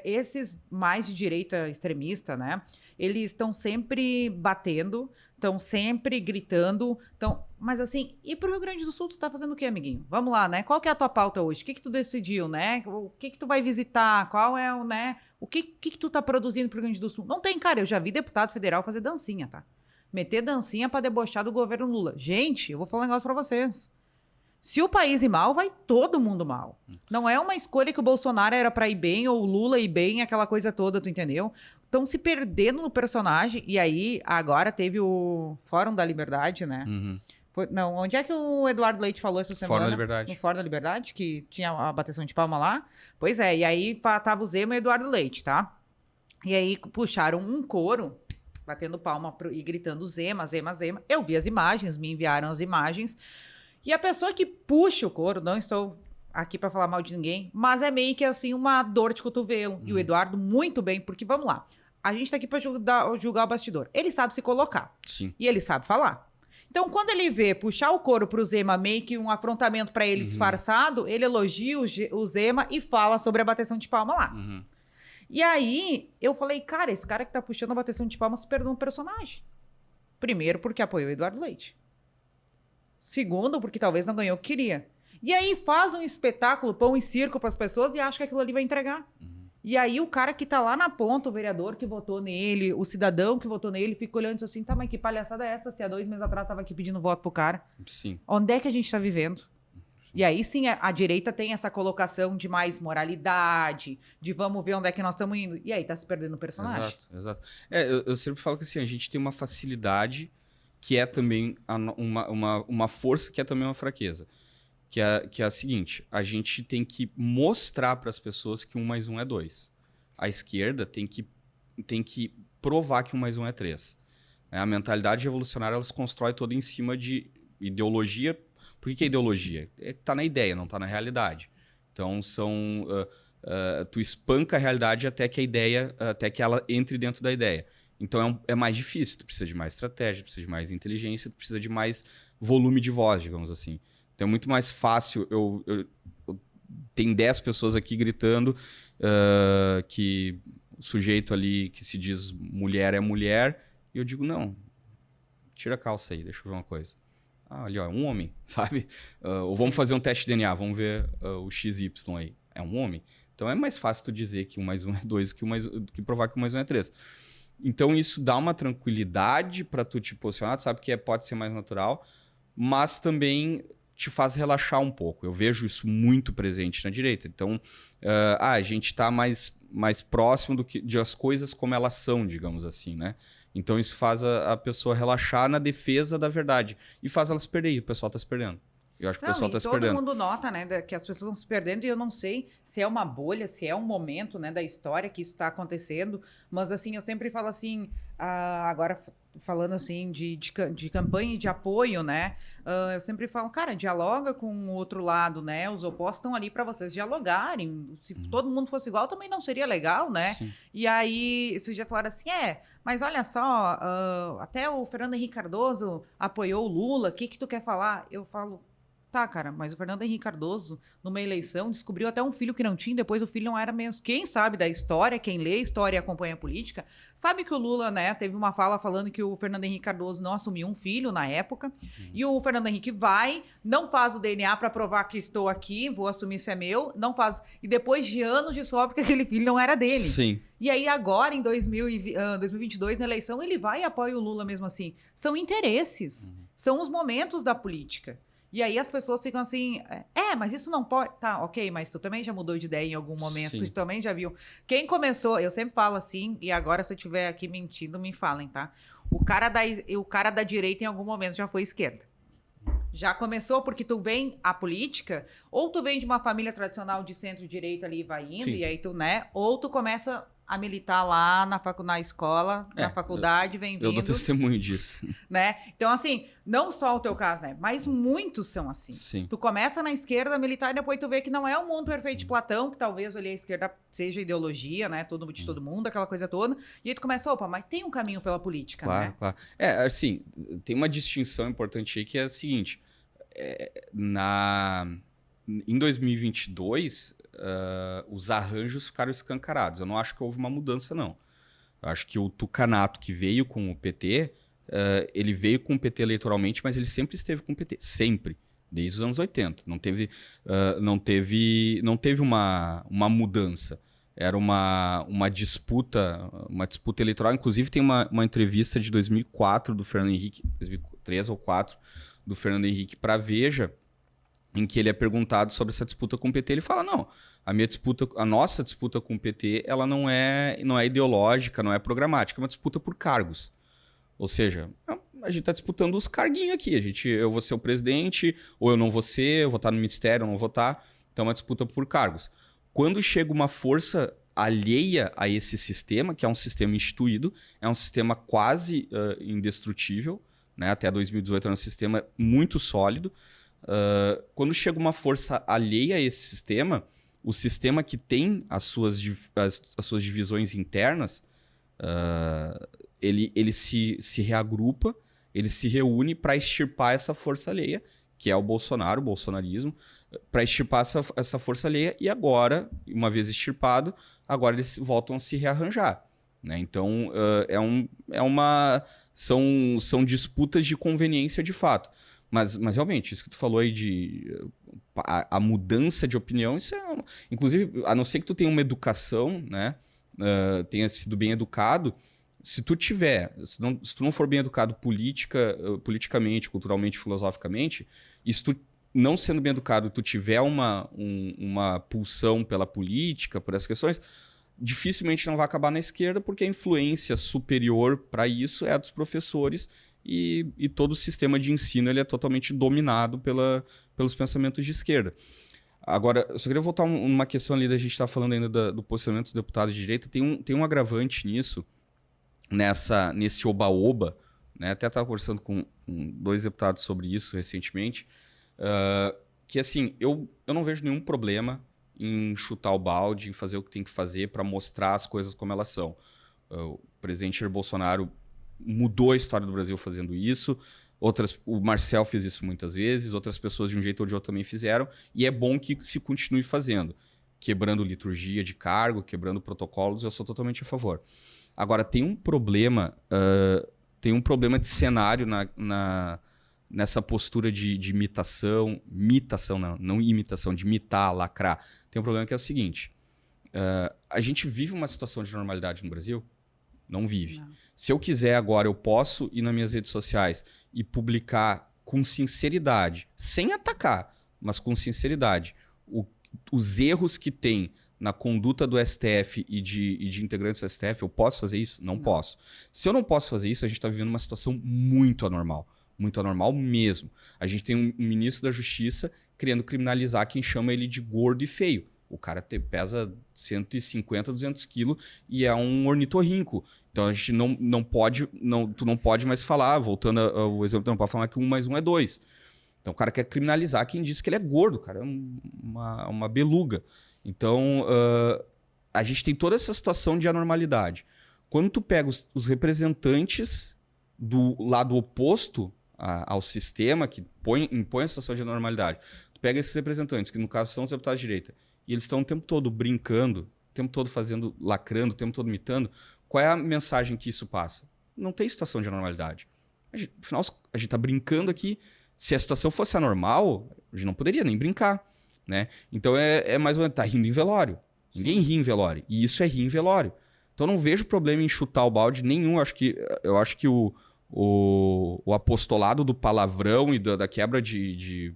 esses mais de direita extremista, né? Eles estão sempre batendo, estão sempre gritando. Mas assim, e pro Rio Grande do Sul, tu tá fazendo o quê, amiguinho? Vamos lá, né? Qual que é a tua pauta hoje? O que tu decidiu, né? O que tu vai visitar? Qual é o, né? O que tu tá produzindo pro Rio Grande do Sul? Não tem, cara. Eu já vi deputado federal fazer dancinha, tá? Meter dancinha pra debochar do governo Lula. Gente, eu vou falar um negócio pra vocês. Se o país ir mal, vai todo mundo mal. Não é uma escolha que o Bolsonaro era pra ir bem ou o Lula ir bem, aquela coisa toda, tu entendeu? Estão se perdendo no personagem. E aí, agora teve o Fórum da Liberdade, né? Uhum. Onde é que o Eduardo Leite falou essa semana? Fórum da Liberdade. No Fórum da Liberdade, que tinha a bateção de palma lá. Pois é, e aí tava o Zema e o Eduardo Leite, tá? E aí puxaram um coro, batendo palma e gritando Zema, Zema, Zema. Eu vi as imagens, me enviaram as imagens. E a pessoa que puxa o coro, não estou aqui para falar mal de ninguém, mas é meio que assim uma dor de cotovelo. E o Eduardo muito bem, porque vamos lá, a gente tá aqui para julgar o bastidor. Ele sabe se colocar. Sim. E ele sabe falar. Então, quando ele vê puxar o coro pro Zema, meio que um afrontamento para ele disfarçado, ele elogia o Zema e fala sobre a bateção de palma lá. Uhum. E aí, eu falei, cara, esse cara que tá puxando a bateção de palma se perdeu um personagem. Primeiro, porque apoiou o Eduardo Leite. Segundo, porque talvez não ganhou o que queria. E aí faz um espetáculo, pão e circo para as pessoas e acha que aquilo ali vai entregar. E aí o cara que tá lá na ponta, o vereador que votou nele, o cidadão que votou nele, fica olhando assim, tá, mas que palhaçada é essa? Se há 2 meses atrás tava aqui pedindo voto pro cara. Sim. Onde é que a gente tá vivendo? Sim. E aí sim, a direita tem essa colocação de mais moralidade, de vamos ver onde é que nós estamos indo. E aí tá se perdendo o personagem. Exato. Eu sempre falo que assim, a gente tem uma facilidade que é também uma força, que é também uma fraqueza. Que é a seguinte, a gente tem que mostrar para as pessoas que 1 mais 1 é 2. A esquerda tem que provar que 1 mais 1 é 3. A mentalidade revolucionária ela se constrói toda em cima de ideologia. Por que é ideologia? Está na ideia, não está na realidade. Então, tu espanca a realidade até que a ideia, até que ela entre dentro da ideia. Então, é mais difícil. Tu precisa de mais estratégia, tu precisa de mais inteligência, tu precisa de mais volume de voz, digamos assim. Então, é muito mais fácil tem 10 pessoas aqui gritando que o sujeito ali que se diz mulher é mulher, e eu digo, não, tira a calça aí, deixa eu ver uma coisa. Ali, ó, é um homem, sabe? Ou vamos fazer um teste de DNA, vamos ver o XY aí. É um homem? Então é mais fácil tu dizer que 1 mais 1 é 2 do que provar que 1 mais 1 é 3. Então isso dá uma tranquilidade para tu te posicionar, tu sabe que pode ser mais natural, mas também te faz relaxar um pouco. Eu vejo isso muito presente na direita. Então, a gente está mais próximo de as coisas como elas são, digamos assim, né? Então isso faz a pessoa relaxar na defesa da verdade e faz ela se perder. E o pessoal está se perdendo. Eu acho que o pessoal está se perdendo. Todo mundo nota, né, que as pessoas estão se perdendo e eu não sei se é uma bolha, se é um momento, né, da história que isso está acontecendo, mas assim, eu sempre falo assim, agora falando assim de campanha e de apoio, né, eu sempre falo, cara, dialoga com o outro lado, né, os opostos estão ali para vocês dialogarem, se todo mundo fosse igual também não seria legal, né, Sim. E aí, vocês já falaram assim, mas olha só, até o Fernando Henrique Cardoso apoiou o Lula, o que tu quer falar? Eu falo, tá, cara, mas o Fernando Henrique Cardoso, numa eleição, descobriu até um filho que não tinha, depois o filho não era mesmo. Quem sabe da história, quem lê a história e acompanha a política, sabe que o Lula, né, teve uma fala falando que o Fernando Henrique Cardoso não assumiu um filho na época, e o Fernando Henrique não faz o DNA para provar que estou aqui, vou assumir se é meu, não faz. E depois de anos descobre que aquele filho não era dele. Sim. E aí agora, em 2022, na eleição, ele vai e apoia o Lula mesmo assim. São interesses, são os momentos da política. E aí as pessoas ficam assim, mas isso não pode... Tá, ok, mas tu também já mudou de ideia em algum momento, tu também já viu. Quem começou, eu sempre falo assim, e agora se eu estiver aqui mentindo, me falem, tá? O cara da direita em algum momento já foi esquerda. Já começou porque tu vem a política, ou tu vem de uma família tradicional de centro-direita ali e vai indo, Sim. E aí tu, né? Ou tu começa a militar lá na escola, na faculdade, vem vindo. Eu dou testemunho disso. Né? Então, assim, não só o teu caso, né? Mas muitos são assim. Sim. Tu começa na esquerda, militar, e depois tu vê que não é o mundo perfeito de Platão, que talvez ali a esquerda seja ideologia, né? De todo mundo, aquela coisa toda. E aí tu começa, mas tem um caminho pela política, claro, né? Claro. Assim, tem uma distinção importante aí que é a seguinte. Em 2022... os arranjos ficaram escancarados. Eu não acho que houve uma mudança, não. Eu acho que o tucanato que veio com o PT, ele veio com o PT eleitoralmente, mas ele sempre esteve com o PT. Sempre. Desde os anos 80. Não teve uma mudança. Era uma disputa eleitoral. Inclusive, tem uma entrevista de 2004 do Fernando Henrique, 2003 ou 2004, do Fernando Henrique para a Veja, em que ele é perguntado sobre essa disputa com o PT, ele fala, não, a nossa disputa com o PT, ela não é ideológica, não é programática, é uma disputa por cargos. Ou seja, a gente está disputando os carguinhos aqui, eu vou ser o presidente, ou eu não vou ser, eu vou estar no ministério, eu não vou estar, então é uma disputa por cargos. Quando chega uma força alheia a esse sistema, que é um sistema instituído, é um sistema quase indestrutível, né? Até 2018 era um sistema muito sólido. Quando chega uma força alheia a esse sistema, o sistema que tem as suas divisões internas, ele se reagrupa, ele se reúne para extirpar essa força alheia, que é o bolsonarismo, para extirpar essa força alheia, e agora, uma vez extirpado, agora eles voltam a se rearranjar. Né? Então, são disputas de conveniência de fato. Mas realmente, isso que tu falou aí a mudança de opinião, isso inclusive, a não ser que tu tenha uma educação, né, tenha sido bem educado, se tu não for bem educado politicamente, culturalmente, filosoficamente, e se tu não sendo bem educado, tu tiver uma pulsão pela política, por essas questões, dificilmente não vai acabar na esquerda, porque a influência superior para isso é a dos professores, e todo o sistema de ensino ele é totalmente dominado pelos pensamentos de esquerda. Agora, eu só queria voltar uma questão ali da gente estar falando ainda do posicionamento dos deputados de direita. Tem um agravante nisso, nesse oba-oba né? Até estava conversando com 2 deputados sobre isso recentemente, que assim, eu não vejo nenhum problema em chutar o balde, em fazer o que tem que fazer para mostrar as coisas como elas são. O presidente Jair Bolsonaro mudou a história do Brasil fazendo isso, o Marcel fez isso muitas vezes, outras pessoas de um jeito ou de outro também fizeram, e é bom que se continue fazendo. Quebrando liturgia de cargo, quebrando protocolos, eu sou totalmente a favor. Agora, tem um problema de cenário nessa postura de imitação, não imitação, de imitar, lacrar. Tem um problema que é o seguinte, a gente vive uma situação de normalidade no Brasil? Não vive. Não. Se eu quiser agora, eu posso ir nas minhas redes sociais e publicar com sinceridade, sem atacar, mas com sinceridade, os erros que tem na conduta do STF e de integrantes do STF, eu posso fazer isso? Não posso. Se eu não posso fazer isso, a gente está vivendo uma situação muito anormal. Muito anormal mesmo. A gente tem um ministro da Justiça querendo criminalizar quem chama ele de gordo e feio. O cara pesa 150, 200 quilos e é um ornitorrinco. Então a gente tu não pode mais falar, voltando ao exemplo, tu não pode falar que 1 mais 1 é 2. Então o cara quer criminalizar quem diz que ele é gordo, cara, é uma beluga. Então a gente tem toda essa situação de anormalidade. Quando tu pega os representantes do lado oposto ao sistema que impõe a situação de anormalidade, tu pega esses representantes, que no caso são os deputados de direita, e eles estão o tempo todo brincando, o tempo todo lacrando, o tempo todo imitando, qual é a mensagem que isso passa? Não tem situação de anormalidade. Afinal, a gente está brincando aqui. Se a situação fosse anormal, a gente não poderia nem brincar, né? Então é mais ou menos, tá rindo em velório. Ninguém ri em velório. E isso é rir em velório. Então eu não vejo problema em chutar o balde nenhum. Eu acho que o apostolado do palavrão e da quebra de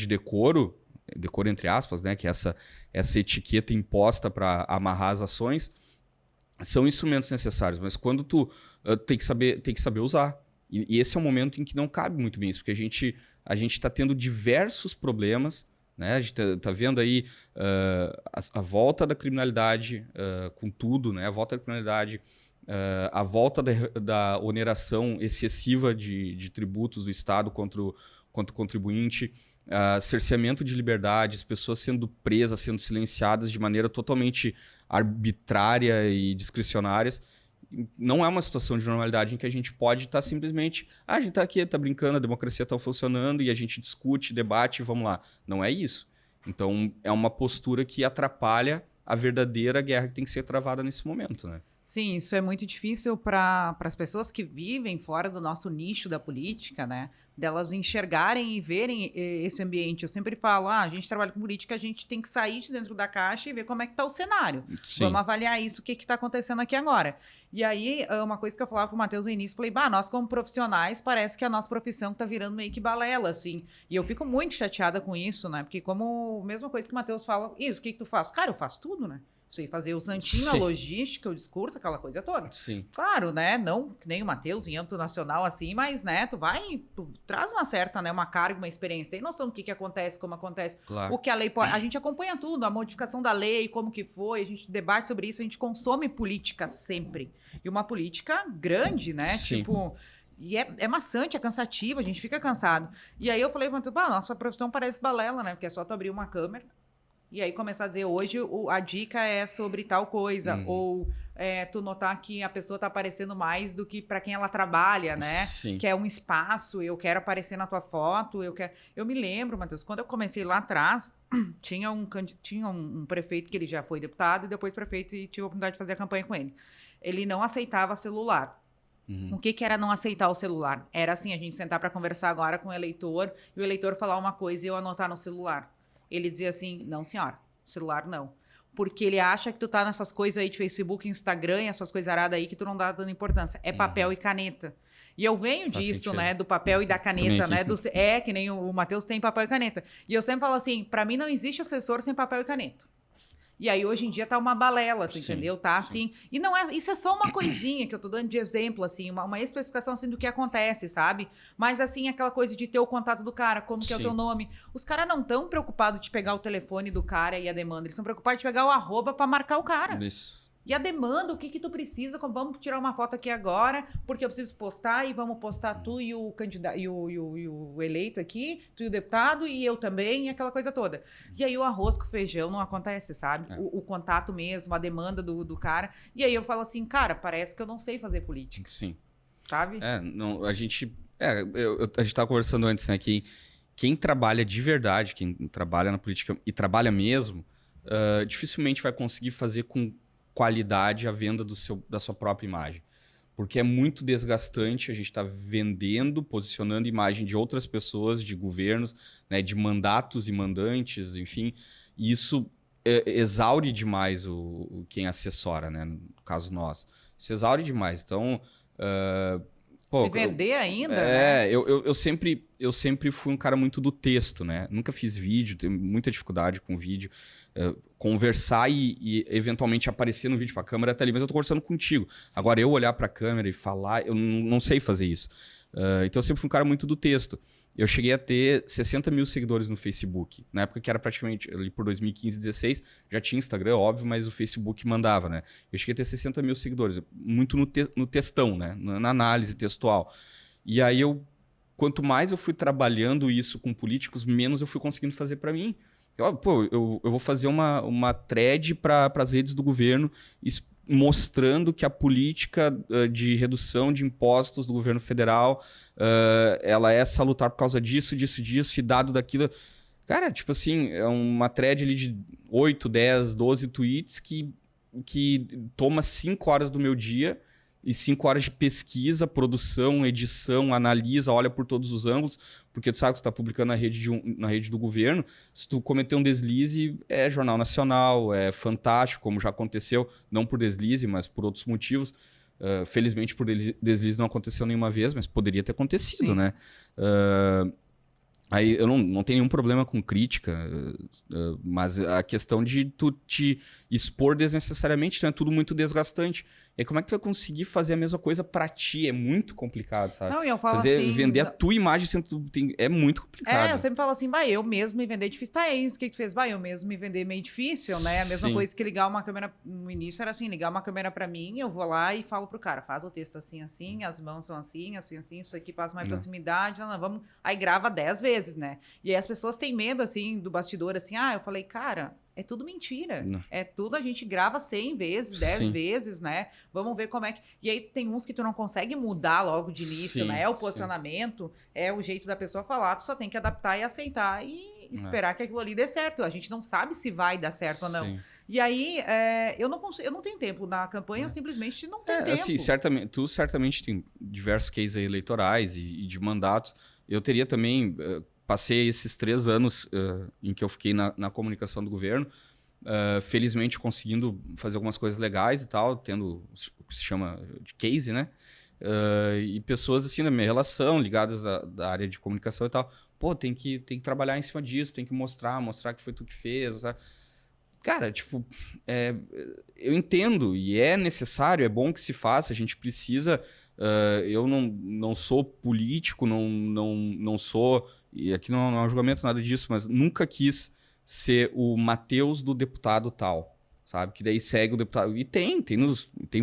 decoro entre aspas, né? Que é essa etiqueta imposta para amarrar as ações, são instrumentos necessários. Mas quando tu tem que saber usar. E esse é um momento em que não cabe muito bem isso, porque a gente está tendo diversos problemas, né? A gente está vendo aí a volta da criminalidade com tudo, né? A volta da criminalidade, a volta da oneração excessiva de tributos do Estado contra o contribuinte, cerceamento de liberdades, pessoas sendo presas, sendo silenciadas de maneira totalmente arbitrária e discricionárias. Não é uma situação de normalidade em que a gente pode estar simplesmente... a gente está aqui, está brincando, a democracia está funcionando e a gente discute, debate, vamos lá. Não é isso. Então, é uma postura que atrapalha a verdadeira guerra que tem que ser travada nesse momento, né? Sim, isso é muito difícil para as pessoas que vivem fora do nosso nicho da política, né? Delas enxergarem e verem esse ambiente. Eu sempre falo, a gente trabalha com política, a gente tem que sair de dentro da caixa e ver como é que está o cenário. Sim. Vamos avaliar isso, o que está acontecendo aqui agora. E aí, uma coisa que eu falava para o Matheus no início, falei, nós como profissionais, parece que a nossa profissão está virando meio que balela, assim. E eu fico muito chateada com isso, né? Porque mesma coisa que o Matheus fala, isso, o que tu faz? Cara, eu faço tudo, né? Sei fazer o santinho, sim, a logística, o discurso, aquela coisa toda. Sim. Claro, né? Não que nem o Matheus em âmbito nacional assim, mas, né, tu traz uma certa, né, uma carga, uma experiência. Tem noção do que acontece, como acontece. Claro. O que a lei pode... A gente acompanha tudo, a modificação da lei, como que foi, a gente debate sobre isso, a gente consome política sempre. E uma política grande, né? Sim. Tipo... E é maçante, é cansativo, a gente fica cansado. E aí eu falei, nossa profissão parece balela, né? Porque é só tu abrir uma câmera e aí começar a dizer, hoje a dica é sobre tal coisa, ou tu notar que a pessoa tá aparecendo mais do que para quem ela trabalha, né? Sim. Que é um espaço, eu quero aparecer na tua foto, eu me lembro, Matheus, quando eu comecei lá atrás, tinha um prefeito que ele já foi deputado e depois prefeito e tive a oportunidade de fazer a campanha com ele. Ele não aceitava celular. O que era não aceitar o celular? Era assim, a gente sentar para conversar agora com o eleitor e o eleitor falar uma coisa e eu anotar no celular. Ele dizia assim, não senhora, celular não. Porque ele acha que tu tá nessas coisas aí de Facebook, Instagram, essas coisas aradas aí que tu não dá dando importância. É papel e caneta. E eu venho disso, né, do papel e da caneta, né? Que nem o Matheus tem papel e caneta. E eu sempre falo assim, para mim não existe assessor sem papel e caneta. E aí, hoje em dia, tá uma balela, tu entendeu? Tá assim. E não é. Isso é só uma coisinha que eu tô dando de exemplo, assim, uma especificação assim do que acontece, sabe? Mas assim, aquela coisa de ter o contato do cara, como que é o teu nome. Os caras não estão preocupados de pegar o telefone do cara e a demanda. Eles estão preocupados de pegar o arroba pra marcar o cara. Isso. E a demanda, o que que tu precisa, vamos tirar uma foto aqui agora, porque eu preciso postar e vamos postar tu e o candidato e o eleito aqui, tu e o deputado e eu também, e aquela coisa toda. E aí o arroz com feijão não acontece, sabe? O contato mesmo, a demanda do cara. E aí eu falo assim, cara, parece que eu não sei fazer política. Sim. Sabe? Não, a gente estava conversando antes, né, que quem trabalha de verdade, quem trabalha na política e trabalha mesmo, dificilmente vai conseguir fazer com qualidade a venda da sua própria imagem. Porque é muito desgastante a gente estar vendendo, posicionando imagem de outras pessoas, de governos, né, de mandatos e mandantes, enfim. E isso exaure demais quem assessora, né, no caso nós. Isso exaure demais. Então... se vender ainda, né? Eu sempre fui um cara muito do texto, né? Nunca fiz vídeo, tenho muita dificuldade com vídeo. Conversar e eventualmente aparecer no vídeo pra câmera tá ali, mas eu tô conversando contigo. Agora, eu olhar pra câmera e falar, eu não sei fazer isso. Então, eu sempre fui um cara muito do texto. Eu cheguei a ter 60 mil seguidores no Facebook. Na época que era praticamente, ali por 2015, 2016, já tinha Instagram, óbvio, mas o Facebook mandava, né? Eu cheguei a ter 60 mil seguidores, muito no textão, né? Na análise textual. E aí, quanto mais eu fui trabalhando isso com políticos, menos eu fui conseguindo fazer para mim. Eu vou fazer uma thread para as redes do governo mostrando que a política de redução de impostos do governo federal ela é salutar por causa disso, e dado daquilo. Cara, tipo assim, é uma thread ali de 8, 10, 12 tweets que toma 5 horas do meu dia e 5 horas de pesquisa, produção, edição, analisa, olha por todos os ângulos, porque tu sabe que tu tá publicando na rede do governo, se tu cometer um deslize, é Jornal Nacional, é Fantástico, como já aconteceu, não por deslize, mas por outros motivos. Felizmente por deslize não aconteceu nenhuma vez, mas poderia ter acontecido, né? Aí eu não tenho nenhum problema com crítica, mas a questão de tu te expor desnecessariamente, então é tudo muito desgastante. E aí, como é que tu vai conseguir fazer a mesma coisa pra ti? É muito complicado, sabe? Não, e eu falo assim... Vender a tua imagem é muito complicado. Eu sempre falo assim, eu mesmo me vender difícil. Tá, é isso, o que tu fez? Eu mesmo me vender meio difícil, né? A mesma coisa que ligar uma câmera... No início era assim, ligar uma câmera pra mim, eu vou lá e falo pro cara, faz o texto assim, assim, as mãos são assim, assim, assim, isso aqui passa mais proximidade, não, vamos... Aí grava 10 vezes, né? E aí as pessoas têm medo, assim, do bastidor, assim, eu falei, cara... É tudo mentira. É tudo, a gente grava 100 vezes, 10 vezes, né? Vamos ver como é que... E aí tem uns que tu não consegue mudar logo de início, né? É o posicionamento, é o jeito da pessoa falar, tu só tem que adaptar e aceitar e esperar que aquilo ali dê certo. A gente não sabe se vai dar certo ou não. E aí, eu não tenho tempo. Na campanha, eu simplesmente não tenho tempo. Assim, tu certamente tem diversos cases eleitorais e de mandatos. Eu teria também... Passei esses 3 anos em que eu fiquei na comunicação do governo, felizmente conseguindo fazer algumas coisas legais e tal, tendo o que se chama de case, né? E pessoas assim na minha relação, ligadas da área de comunicação e tal. Pô, tem que trabalhar em cima disso, tem que mostrar que foi tu que fez, sabe? Cara, tipo, eu entendo e é necessário, é bom que se faça, a gente precisa... eu não sou político, não sou... E aqui não é um julgamento, nada disso, mas nunca quis ser o Mateus do deputado tal, sabe? Que daí segue o deputado. E tem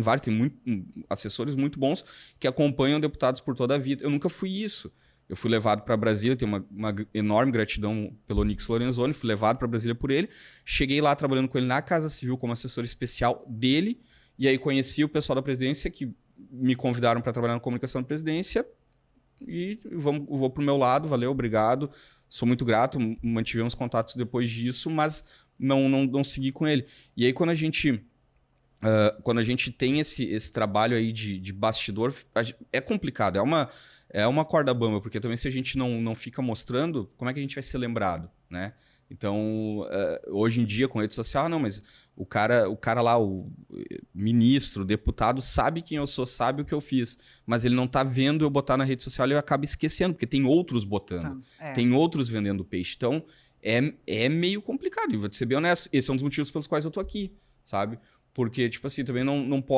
vários, tem assessores muito bons que acompanham deputados por toda a vida. Eu nunca fui isso. Eu fui levado para Brasília, tenho uma enorme gratidão pelo Onyx Lorenzoni, fui levado para Brasília por ele. Cheguei lá trabalhando com ele na Casa Civil como assessor especial dele, e aí conheci o pessoal da presidência que me convidaram para trabalhar na comunicação da presidência. E vou pro meu lado, valeu, obrigado, sou muito grato, mantivemos contatos depois disso, mas não segui com ele. E aí quando a gente tem esse trabalho aí de bastidor, é complicado, é uma corda bamba, porque também se a gente não fica mostrando, como é que a gente vai ser lembrado, né? Então, hoje em dia, com rede social, não, mas o cara lá, o ministro, o deputado, sabe quem eu sou, sabe o que eu fiz, mas ele não tá vendo eu botar na rede social e eu acabo esquecendo, porque tem outros botando, tem outros vendendo peixe. Então, é meio complicado, e vou te ser bem honesto, esse é um dos motivos pelos quais eu tô aqui, sabe? Porque, tipo assim, também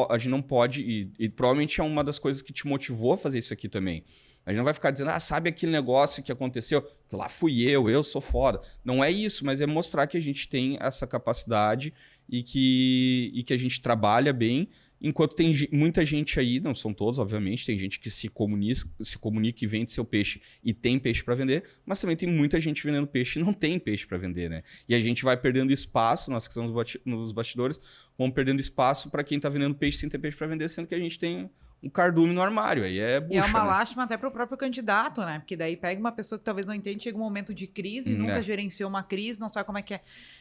a gente não pode, e provavelmente é uma das coisas que te motivou a fazer isso aqui também. A gente não vai ficar dizendo, sabe aquele negócio que aconteceu? Que lá fui eu sou foda. Não é isso, mas é mostrar que a gente tem essa capacidade e que a gente trabalha bem, enquanto tem muita gente aí, não são todos, obviamente, tem gente que se comunica e vende seu peixe e tem peixe para vender, mas também tem muita gente vendendo peixe e não tem peixe para vender, né? E a gente vai perdendo espaço, nós que estamos nos bastidores, vamos perdendo espaço para quem está vendendo peixe sem ter peixe para vender, sendo que a gente tem um cardume no armário, aí é bucha, E é uma né? lástima até para o próprio candidato, né? Porque daí pega uma pessoa que talvez não entende, chega um momento de crise, nunca gerenciou uma crise, não sabe como é que é.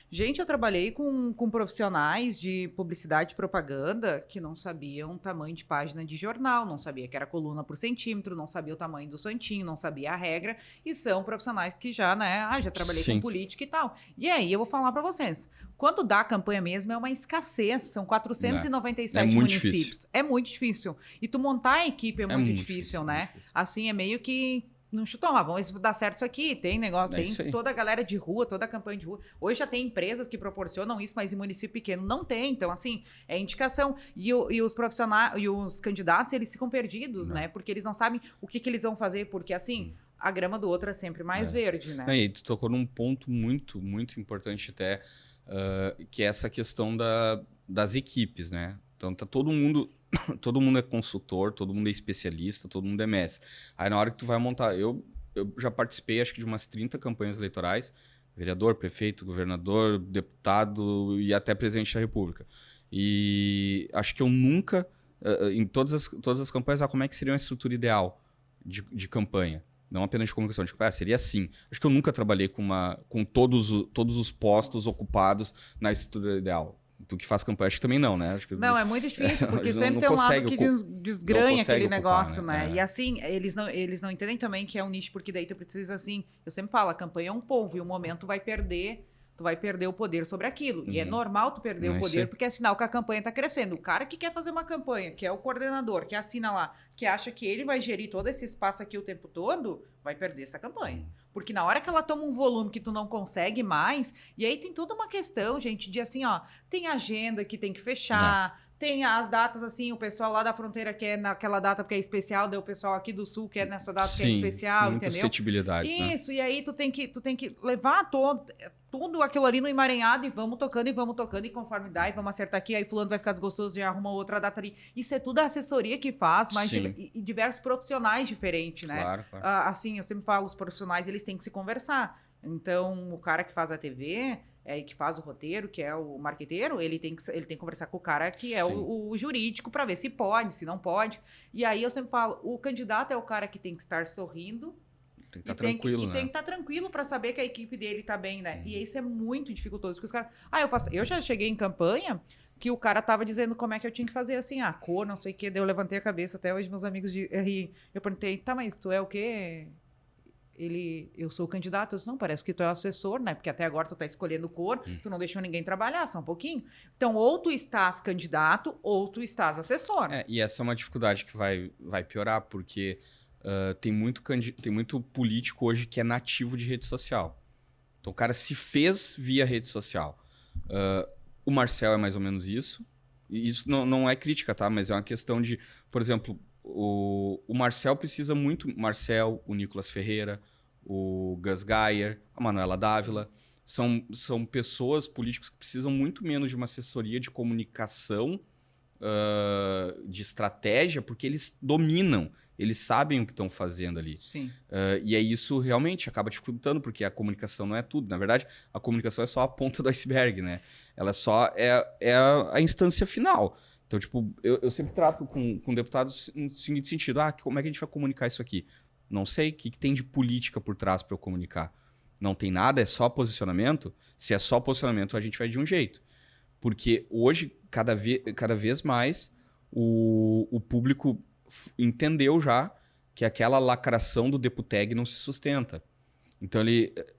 Gente, eu trabalhei com profissionais de publicidade e propaganda que não sabiam tamanho de página de jornal, não sabia que era coluna por centímetro, não sabia o tamanho do santinho, não sabia a regra, e são profissionais que já, né? Já trabalhei com política e tal. E aí, eu vou falar para vocês, quando dá a campanha mesmo, é uma escassez, são 497 municípios. Difícil. É muito difícil. E tu montar a equipe é muito difícil, né? Difícil. Assim, é meio que não chutou, mas vamos dar certo isso aqui. Tem negócio, tem toda a galera de rua, toda a campanha de rua. Hoje já tem empresas que proporcionam isso, mas em município pequeno não tem. Então, assim, é indicação. E os profissionais e os candidatos, eles ficam perdidos, né? Porque eles não sabem o que eles vão fazer, porque assim, a grama do outro é sempre mais verde, né? E tu tocou num ponto muito, muito importante até, que é essa questão das equipes, né? Então tá todo mundo é consultor, todo mundo é especialista, todo mundo é mestre. Aí na hora que tu vai montar, eu já participei acho que de umas 30 campanhas eleitorais, vereador, prefeito, governador, deputado e até presidente da República. E acho que eu nunca, em todas as campanhas, como é que seria uma estrutura ideal de campanha? Não apenas de comunicação, seria assim. Acho que eu nunca trabalhei com todos os postos ocupados na estrutura ideal. Tu que faz campanha, acho que também não, né? Acho que não, é muito difícil, porque sempre tem um lado que desgranha aquele negócio, né? E assim, eles não entendem também que é um nicho, porque daí tu precisa, assim, eu sempre falo, a campanha é um povo, e um momento tu vai perder o poder sobre aquilo. E é normal tu perder o poder, porque é sinal que a campanha tá crescendo. O cara que quer fazer uma campanha, que é o coordenador, que assina lá, que acha que ele vai gerir todo esse espaço aqui o tempo todo, vai perder essa campanha. Porque na hora que ela toma um volume que tu não consegue mais, e aí tem toda uma questão, gente, de assim, ó, tem agenda que tem que fechar, tem as datas, assim, o pessoal lá da fronteira quer naquela data porque é especial, daí o pessoal aqui do sul quer nessa data que é especial, muitas entendeu? suscetibilidades, isso, e aí tu tem que levar tudo aquilo ali no emaranhado e vamos tocando, e conforme dá, e vamos acertar aqui, aí fulano vai ficar desgostoso e arruma outra data ali. Isso é tudo a assessoria que faz, mas e diversos profissionais diferentes, né? Claro. Assim, eu sempre falo, os profissionais, eles têm que se conversar. Então, o cara que faz a TV, que faz o roteiro, que é o marqueteiro, ele tem que conversar com o cara que é o jurídico para ver se pode, se não pode. E aí eu sempre falo, o candidato é o cara que tem que estar sorrindo, tem que estar tranquilo, né? Tem que estar tranquilo para saber que a equipe dele tá bem, né? E isso é muito dificultoso, porque os caras... eu já cheguei em campanha que o cara tava dizendo como é que eu tinha que fazer, assim, a cor, não sei o quê, daí eu levantei a cabeça, até hoje meus amigos eu perguntei, tá, mas tu é o quê? Eu sou o candidato, eu disse, não, parece que tu é o assessor, né? Porque até agora tu tá escolhendo cor, tu não deixou ninguém trabalhar, só um pouquinho. Então, ou tu estás candidato, ou tu estás assessor. E essa é uma dificuldade que vai piorar, porque tem muito político hoje que é nativo de rede social. Então, o cara se fez via rede social. O Marcel é mais ou menos isso. E isso não é crítica, tá? Mas é uma questão de, por exemplo... O Marcel precisa muito... Marcel, o Nicolas Ferreira, o Gus Geyer, a Manuela Dávila. São pessoas, políticos, que precisam muito menos de uma assessoria de comunicação, de estratégia, porque eles dominam, eles sabem o que estão fazendo ali. Sim. E aí isso realmente acaba dificultando, porque a comunicação não é tudo. Na verdade, a comunicação é só a ponta do iceberg, né? Ela só é a instância final. Então, tipo, eu sempre trato com deputados no seguinte sentido. Como é que a gente vai comunicar isso aqui? Não sei. O que tem de política por trás para eu comunicar? Não tem nada? É só posicionamento? Se é só posicionamento, a gente vai de um jeito. Porque hoje, cada vez mais, o público entendeu já que aquela lacração do Deputeg não se sustenta. Então,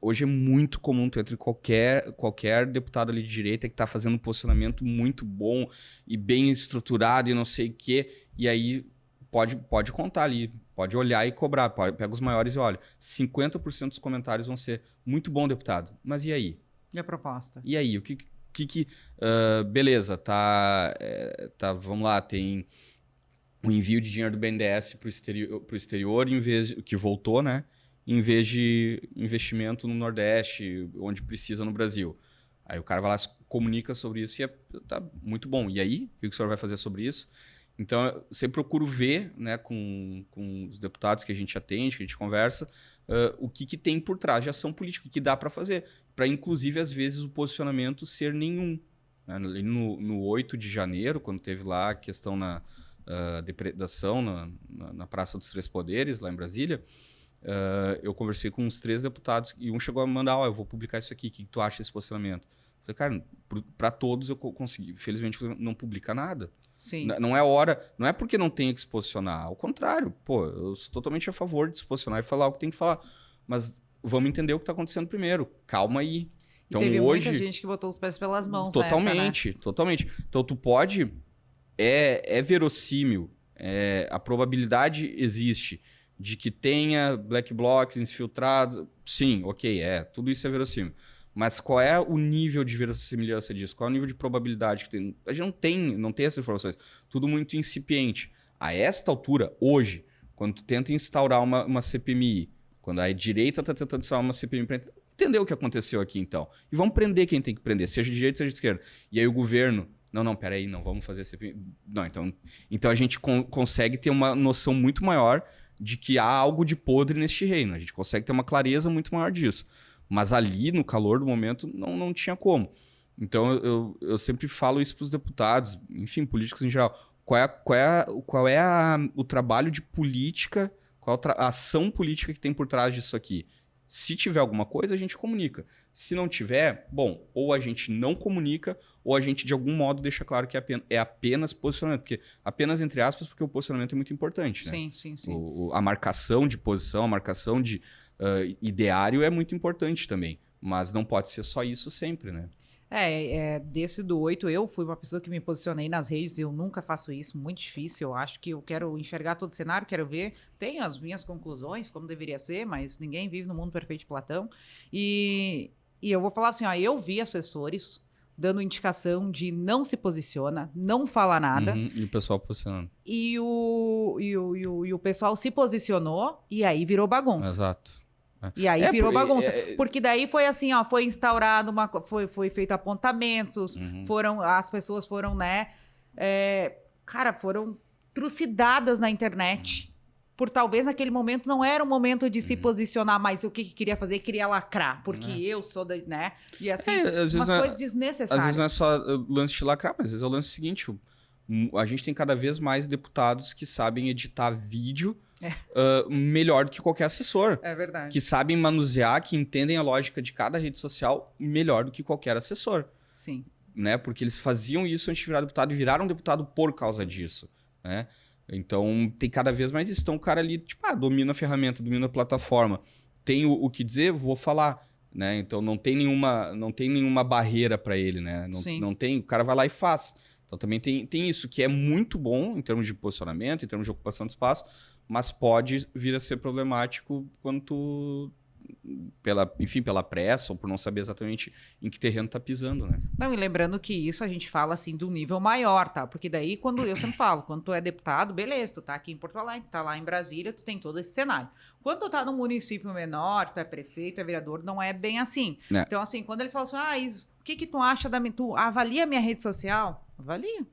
hoje é muito comum tu entrar em qualquer deputado ali de direita que está fazendo um posicionamento muito bom e bem estruturado e não sei o quê. E aí pode contar ali, pode olhar e cobrar. Pega os maiores e olha. 50% dos comentários vão ser muito bom, deputado. Mas e aí? E a proposta? E aí? Beleza, tá, vamos lá, tem o envio de dinheiro do BNDES para o exterior, em vez que voltou, né? Em vez de investimento no Nordeste, onde precisa no Brasil. Aí o cara vai lá, comunica sobre isso e tá muito bom. E aí, o que o senhor vai fazer sobre isso? Então, eu sempre procuro ver, né, com os deputados que a gente atende, que a gente conversa, o que tem por trás de ação política, o que dá para fazer. Para, inclusive, às vezes, o posicionamento ser nenhum. Né? No 8 de janeiro, quando teve lá a questão na depredação na Praça dos Três Poderes, lá em Brasília, eu conversei com uns 3 deputados e um chegou a me mandar, eu vou publicar isso aqui, o que tu acha desse posicionamento? Eu falei, cara, para todos eu consegui. Felizmente, não publica nada. Sim. Não é hora, não é porque não tem que se posicionar. Ao contrário, pô, eu sou totalmente a favor de se posicionar e falar o que tem que falar. Mas vamos entender o que está acontecendo primeiro. Calma aí. Então, e teve hoje, muita gente que botou os pés pelas mãos totalmente, nessa, né? Totalmente. Então, tu pode... É verossímil. A probabilidade existe de que tenha black blocs infiltrados. Sim, ok, tudo isso é verossímil. Mas qual é o nível de verossimilhança disso? Qual é o nível de probabilidade que tem? A gente não tem essas informações. Tudo muito incipiente. A esta altura, hoje, quando tu tenta instaurar uma CPMI, quando a direita está tentando instaurar uma CPMI para entender o que aconteceu aqui, então. E vamos prender quem tem que prender, seja de direita, seja de esquerda. E aí o governo... Não, peraí, não vamos fazer CPMI. Não, então a gente consegue ter uma noção muito maior de que há algo de podre neste reino. A gente consegue ter uma clareza muito maior disso. Mas ali, no calor do momento, não tinha como. Então, eu sempre falo isso para os deputados, enfim, políticos em geral. Qual é o trabalho de política, qual a ação política que tem por trás disso aqui? Se tiver alguma coisa, a gente comunica. Se não tiver, bom, ou a gente não comunica, ou a gente, de algum modo, deixa claro que é apenas posicionamento. Porque, apenas entre aspas, porque o posicionamento é muito importante. Né? Sim. A marcação de posição, a marcação de ideário é muito importante também. Mas não pode ser só isso sempre, né? Desse do 8, eu fui uma pessoa que me posicionei nas redes, eu nunca faço isso, muito difícil, eu acho que eu quero enxergar todo o cenário, quero ver, tenho as minhas conclusões, como deveria ser, mas ninguém vive no mundo perfeito de Platão, e eu vou falar assim, eu vi assessores dando indicação de não se posiciona, não fala nada. E o pessoal posicionando. E o pessoal se posicionou, e aí virou bagunça. Exato. E aí virou bagunça. Porque daí foi assim, foi instaurado foi feito apontamentos, as pessoas foram, né? Foram trucidadas na internet. Por talvez naquele momento não era o momento de se posicionar, mas o que queria fazer? Queria lacrar, porque eu sou da, né? E assim, umas coisas desnecessárias. Às vezes não é só lance de lacrar, mas às vezes é o lance seguinte: a gente tem cada vez mais deputados que sabem editar vídeo melhor do que qualquer assessor. É verdade. Que sabem manusear, que entendem a lógica de cada rede social melhor do que qualquer assessor. Sim. Né? Porque eles faziam isso antes de virar deputado e viraram deputado por causa disso. Né? Então, tem cada vez mais isso. Então, o cara ali, domina a ferramenta, domina a plataforma. Tem o que dizer, vou falar. Né? Então, não tem nenhuma barreira para ele. Né? Não tem, o cara vai lá e faz. Então, também tem isso, que é muito bom em termos de posicionamento, em termos de ocupação de espaço, mas pode vir a ser problemático quando tu, pela pressa ou por não saber exatamente em que terreno tá pisando, né? Não, e lembrando que isso a gente fala assim do nível maior, tá? Porque daí, eu sempre falo, quando tu é deputado, beleza, tu tá aqui em Porto Alegre, tá lá em Brasília, tu tem todo esse cenário. Quando tu tá num município menor, tu é prefeito, é vereador, não é bem assim. Então, assim, quando eles falam assim, o que tu acha tu avalia a minha rede social? Avalia.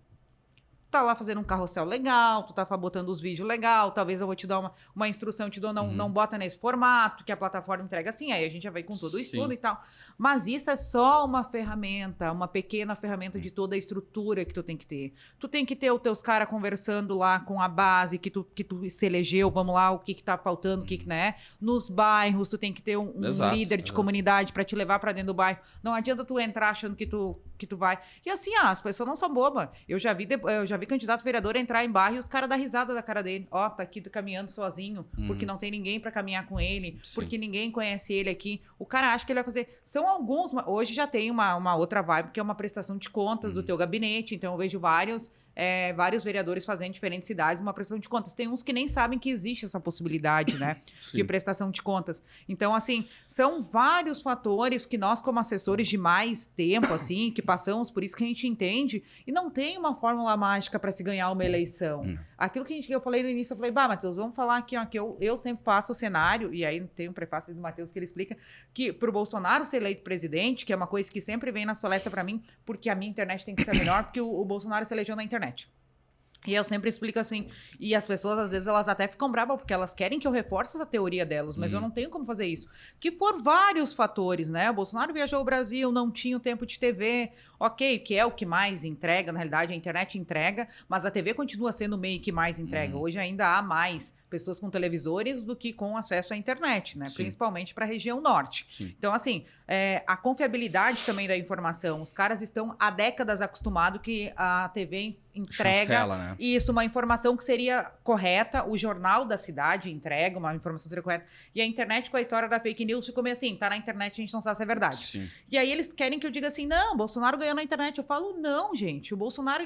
Tá lá fazendo um carrossel legal, tu tá botando os vídeos legal, talvez eu vou te dar uma instrução, te dou, não bota nesse formato, que a plataforma entrega assim, aí a gente já vai com todo o estudo e tal. Mas isso é só uma ferramenta, uma pequena ferramenta de toda a estrutura que tu tem que ter. Tu tem que ter os teus caras conversando lá com a base que tu se elegeu, vamos lá, o que tá faltando, né? Nos bairros, tu tem que ter um líder de comunidade para te levar para dentro do bairro. Não adianta tu entrar achando que tu vai. E assim, as pessoas não são bobas. Eu já vi candidato vereador entrar em bairro e os caras dar risada da cara dele. Tá aqui caminhando sozinho, porque não tem ninguém para caminhar com ele, porque ninguém conhece ele aqui. O cara acha que ele vai fazer... São alguns... Hoje já tem uma outra vibe, que é uma prestação de contas do teu gabinete, então eu vejo vários vereadores fazendo em diferentes cidades uma prestação de contas. Tem uns que nem sabem que existe essa possibilidade, né? De prestação de contas. Então, assim, são vários fatores que nós, como assessores de mais tempo, assim, que passamos, por isso que a gente entende, e não tem uma fórmula mágica para se ganhar uma eleição. Aquilo que eu falei no início, eu falei, Matheus, vamos falar aqui, ó, que eu sempre faço o cenário, e aí tem um prefácio do Matheus que ele explica que pro Bolsonaro ser eleito presidente, que é uma coisa que sempre vem nas palestras para mim, porque a minha internet tem que ser melhor, porque o Bolsonaro se elegeu na internet. E eu sempre explico assim, e as pessoas, às vezes, elas até ficam bravas, porque elas querem que eu reforce essa teoria delas, mas eu não tenho como fazer isso. Que por vários fatores, né? O Bolsonaro viajou ao Brasil, não tinha o tempo de TV, ok, que é o que mais entrega, na realidade a internet entrega, mas a TV continua sendo o meio que mais entrega. Hoje ainda há mais pessoas com televisores do que com acesso à internet, né? Sim. Principalmente para a região norte. Sim. Então, assim, a confiabilidade também da informação, os caras estão há décadas acostumados que a TV entrega chancela, né? Isso, uma informação que seria correta, o jornal da cidade entrega uma informação que seria correta, e a internet com a história da fake news ficou meio assim, tá na internet, a gente não sabe se é verdade. Sim. E aí eles querem que eu diga assim, não, Bolsonaro ganhou na internet. Eu falo, não, gente, o Bolsonaro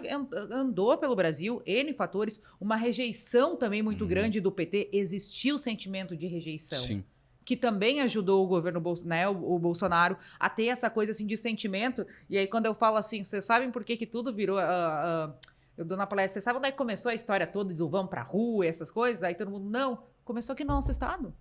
andou pelo Brasil, N fatores, uma rejeição também muito grande do PT, existiu o sentimento de rejeição. Sim. Que também ajudou o governo, né, o Bolsonaro a ter essa coisa assim de sentimento. E aí quando eu falo assim, vocês sabem por que tudo virou... eu dou na palestra, vocês sabem onde é que começou a história toda do vamos pra rua e essas coisas? Aí todo mundo, não, começou aqui no nosso estado.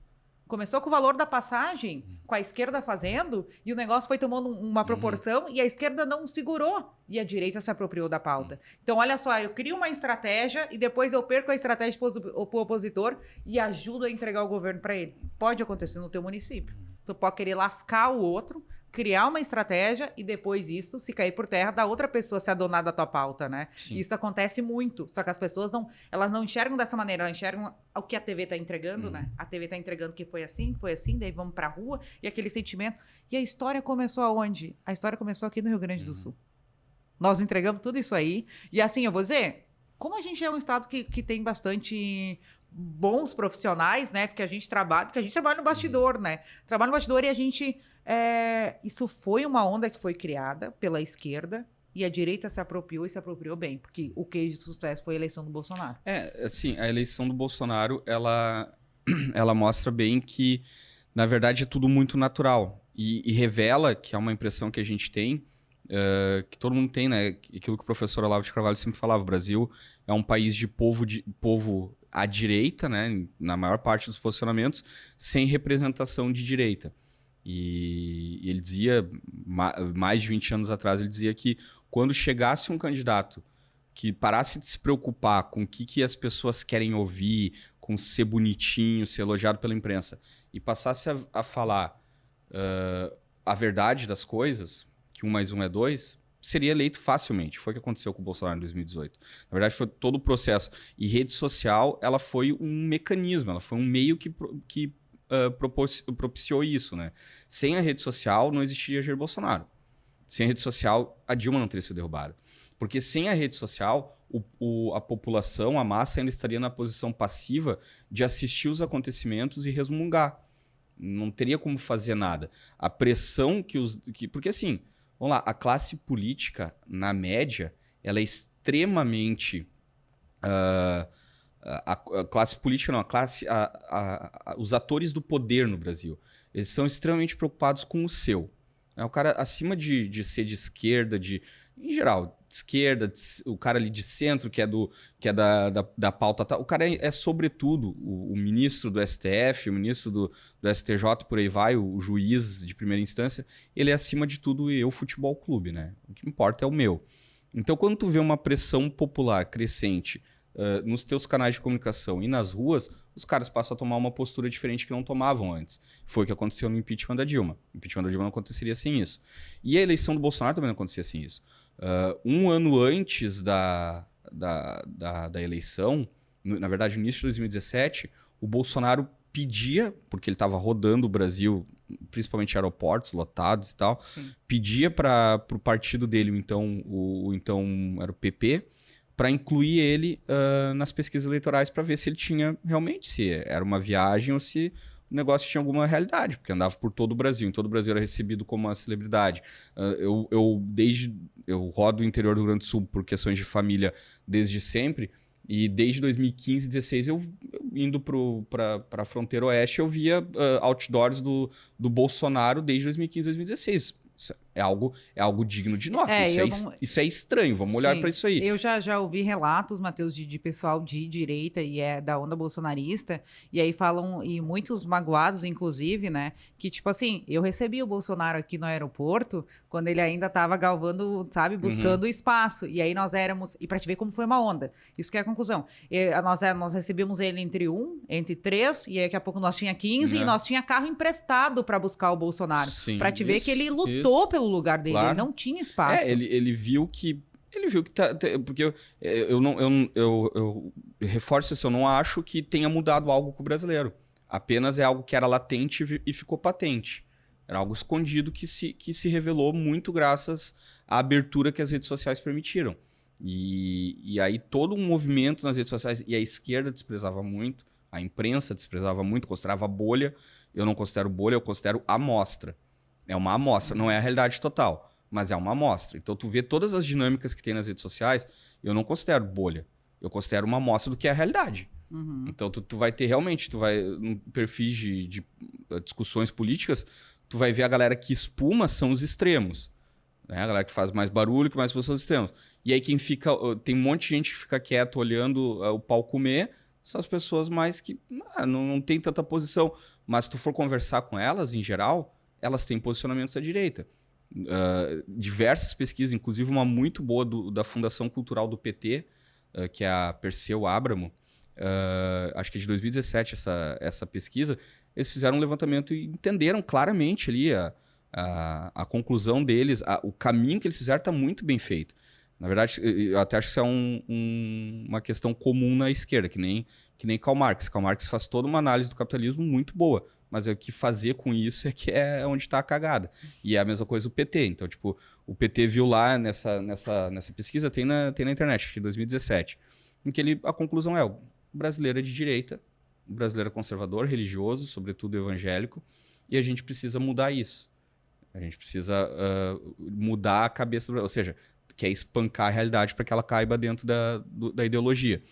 Começou com o valor da passagem, com a esquerda fazendo, e o negócio foi tomando uma proporção, e a esquerda não segurou, e a direita se apropriou da pauta. Então, olha só, eu crio uma estratégia, e depois eu perco a estratégia pro opositor, e ajudo a entregar o governo para ele. Pode acontecer no teu município. Tu pode querer lascar o outro, criar uma estratégia e depois isso, se cair por terra, da outra pessoa se adonar da tua pauta, né? Sim. Isso acontece muito, só que as pessoas elas não enxergam dessa maneira, elas enxergam o que a TV tá entregando, né? A TV tá entregando que foi assim, daí vamos pra rua, e aquele sentimento. E a história começou aonde? A história começou aqui no Rio Grande do Sul. Nós entregamos tudo isso aí, e assim, eu vou dizer, como a gente é um estado que tem bastante... bons profissionais, né? Porque a gente trabalha no bastidor, né? Trabalha no bastidor e a gente... isso foi uma onda que foi criada pela esquerda e a direita se apropriou e se apropriou bem, porque o case de sucesso foi a eleição do Bolsonaro. Assim, a eleição do Bolsonaro, ela mostra bem que, na verdade, é tudo muito natural e revela, que é uma impressão que a gente tem, que todo mundo tem, né? Aquilo que o professor Olavo de Carvalho sempre falava, o Brasil é um país de povo à direita, né? Na maior parte dos posicionamentos, sem representação de direita. E ele dizia, mais de 20 anos atrás, ele dizia que quando chegasse um candidato que parasse de se preocupar com o que as pessoas querem ouvir, com ser bonitinho, ser elogiado pela imprensa, e passasse a falar a verdade das coisas, que 1 mais 1 é 2, seria eleito facilmente. Foi o que aconteceu com o Bolsonaro em 2018. Na verdade, foi todo o processo. E rede social, ela foi um mecanismo, ela foi um meio que propiciou isso, né? Sem a rede social, não existiria Jair Bolsonaro. Sem a rede social, a Dilma não teria sido derrubada. Porque sem a rede social, a população, a massa, ainda estaria na posição passiva de assistir os acontecimentos e resmungar. Não teria como fazer nada. A pressão porque assim, vamos lá, a classe política, na média, ela é extremamente... A classe política não, os atores do poder no Brasil, eles são extremamente preocupados com o seu. O cara, acima de ser de esquerda, em geral, de esquerda, o cara ali de centro, que é da pauta tal, o cara é sobretudo o ministro do STF, o ministro do STJ, por aí vai, o juiz de primeira instância, ele é acima de tudo o futebol clube, né? O que importa é o meu. Então, quando tu vê uma pressão popular crescente nos teus canais de comunicação e nas ruas, os caras passam a tomar uma postura diferente que não tomavam antes. Foi o que aconteceu no impeachment da Dilma. O impeachment da Dilma não aconteceria sem isso. E a eleição do Bolsonaro também não acontecia sem isso. 1 ano antes da eleição, na verdade, no início de 2017, o Bolsonaro pedia, porque ele estava rodando o Brasil, principalmente aeroportos lotados e tal, sim, pedia para o partido dele, então era o PP, para incluir ele nas pesquisas eleitorais para ver se ele tinha realmente, se era uma viagem ou se o negócio tinha alguma realidade, porque andava por todo o Brasil. Em todo o Brasil era recebido como uma celebridade. Eu rodo o interior do Rio Grande do Sul por questões de família desde sempre, e desde 2015, 2016, eu indo para a fronteira oeste, eu via outdoors do Bolsonaro desde 2015, 2016. é algo digno de nota. Isso é estranho, vamos olhar para isso aí. Eu já ouvi relatos, Matheus, de pessoal de direita e da onda bolsonarista, e aí falam, e muitos magoados, inclusive, né, que tipo assim, eu recebi o Bolsonaro aqui no aeroporto, quando ele ainda estava galvando, sabe, buscando espaço, e aí nós éramos, e para te ver como foi uma onda, isso que é a conclusão, nós recebíamos ele entre 3, e aí daqui a pouco nós tinha 15, e nós tinha carro emprestado para buscar o Bolsonaro, para te ver que ele lutou pelo lugar dele, ele não tinha espaço. Ele viu que porque eu reforço isso, eu não acho que tenha mudado algo com o brasileiro. Apenas é algo que era latente e ficou patente. Era algo escondido que se revelou muito graças à abertura que as redes sociais permitiram. E aí todo um movimento nas redes sociais, e a esquerda desprezava muito, a imprensa desprezava muito, considerava bolha. Eu não considero bolha, eu considero amostra. É uma amostra, não é a realidade total, mas é uma amostra. Então tu vê todas as dinâmicas que tem nas redes sociais, eu não considero bolha. Eu considero uma amostra do que é a realidade. Então tu vai ter realmente, no perfil de discussões políticas, tu vai ver a galera que espuma são os extremos. Né? A galera que faz mais barulho, que mais são os extremos. E aí tem um monte de gente que fica quieto olhando o pau comer, são as pessoas mais que não tem tanta posição. Mas se tu for conversar com elas, em geral, elas têm posicionamentos à direita. Diversas pesquisas, inclusive uma muito boa da Fundação Cultural do PT, que é a Perseu Abramo, acho que é de 2017 essa pesquisa, eles fizeram um levantamento e entenderam claramente ali a conclusão deles, o caminho que eles fizeram está muito bem feito. Na verdade, eu até acho que isso é uma questão comum na esquerda, que nem Karl Marx. Karl Marx faz toda uma análise do capitalismo muito boa, mas o que fazer com isso é que é onde está a cagada. E é a mesma coisa o PT. Então, tipo, o PT viu lá nessa pesquisa, tem na internet, acho que em 2017, em que a conclusão é: o brasileiro é de direita, o brasileiro é conservador, religioso, sobretudo evangélico, e a gente precisa mudar isso. A gente precisa mudar a cabeça ou seja, quer espancar a realidade para que ela caiba dentro da ideologia.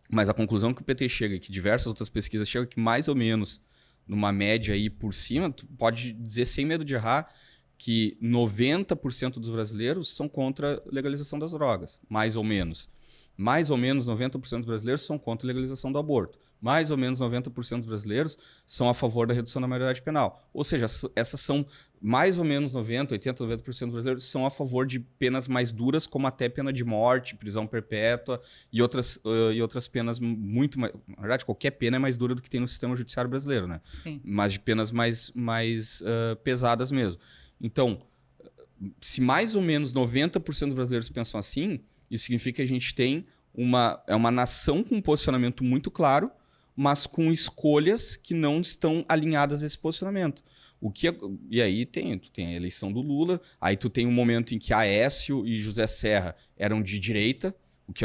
Mas a conclusão que o PT chega, que diversas outras pesquisas chegam, que mais ou menos, numa média aí por cima, tu pode dizer sem medo de errar, que 90% dos brasileiros são contra a legalização das drogas, mais ou menos. Mais ou menos 90% dos brasileiros são contra a legalização do aborto. Mais ou menos 90% dos brasileiros são a favor da redução da maioridade penal. Ou seja, essas são mais ou menos 90%, 80%, 90% dos brasileiros são a favor de penas mais duras, como até pena de morte, prisão perpétua e outras penas muito mais... Na verdade, qualquer pena é mais dura do que tem no sistema judiciário brasileiro, né? Sim. Mas de penas mais pesadas mesmo. Então, se mais ou menos 90% dos brasileiros pensam assim, isso significa que a gente tem uma nação com um posicionamento muito claro, mas com escolhas que não estão alinhadas a esse posicionamento. E aí tu tem a eleição do Lula, aí tu tem um momento em que Aécio e José Serra eram de direita, o que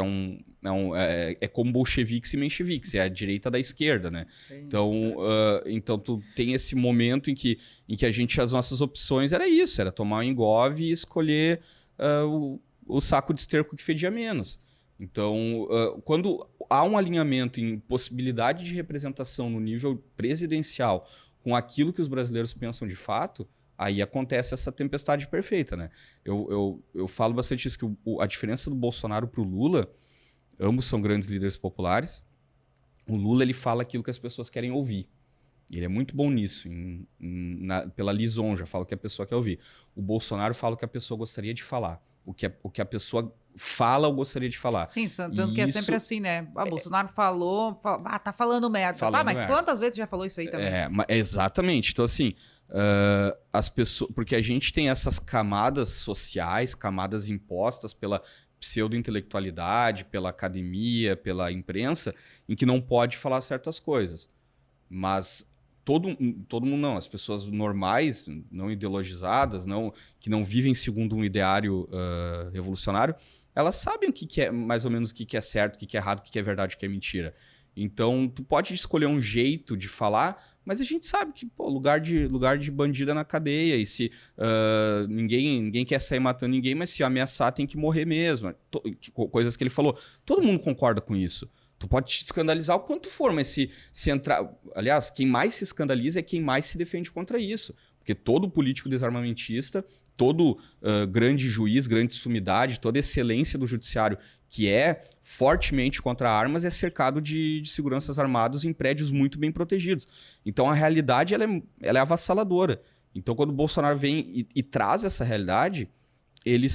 é como bolcheviques e mencheviques, é a direita da esquerda, né? Então tu tem esse momento em que as nossas opções era tomar um engove e escolher o saco de esterco que fedia menos. Então, quando há um alinhamento em possibilidade de representação no nível presidencial com aquilo que os brasileiros pensam de fato, aí acontece essa tempestade perfeita, né? Eu falo bastante isso, que a diferença do Bolsonaro para o Lula, ambos são grandes líderes populares. O Lula, ele fala aquilo que as pessoas querem ouvir. Ele é muito bom nisso, pela lisonja, fala o que a pessoa quer ouvir. O Bolsonaro fala o que a pessoa gostaria de falar. O que a pessoa fala ou gostaria de falar. Sim, tanto que é sempre assim, né? Bolsonaro falou, tá falando merda. Mas quantas vezes já falou isso aí também? Exatamente. Então, assim, as pessoas... Porque a gente tem essas camadas sociais, camadas impostas pela pseudo-intelectualidade, pela academia, pela imprensa, em que não pode falar certas coisas. Mas... Todo mundo não, as pessoas normais, não ideologizadas, que não vivem segundo um ideário revolucionário, elas sabem o que é, mais ou menos o que é certo, o que é errado, o que é verdade, o que é mentira. Então, tu pode escolher um jeito de falar, mas a gente sabe que lugar de bandido é na cadeia, e se ninguém quer sair matando ninguém, mas se ameaçar tem que morrer mesmo. Coisas que ele falou. Todo mundo concorda com isso. Tu pode te escandalizar o quanto for, mas se entrar... Aliás, quem mais se escandaliza é quem mais se defende contra isso. Porque todo político desarmamentista, todo grande juiz, grande sumidade, toda excelência do judiciário que é fortemente contra armas é cercado de seguranças armados em prédios muito bem protegidos. Então a realidade ela é avassaladora. Então quando o Bolsonaro vem e traz essa realidade, ele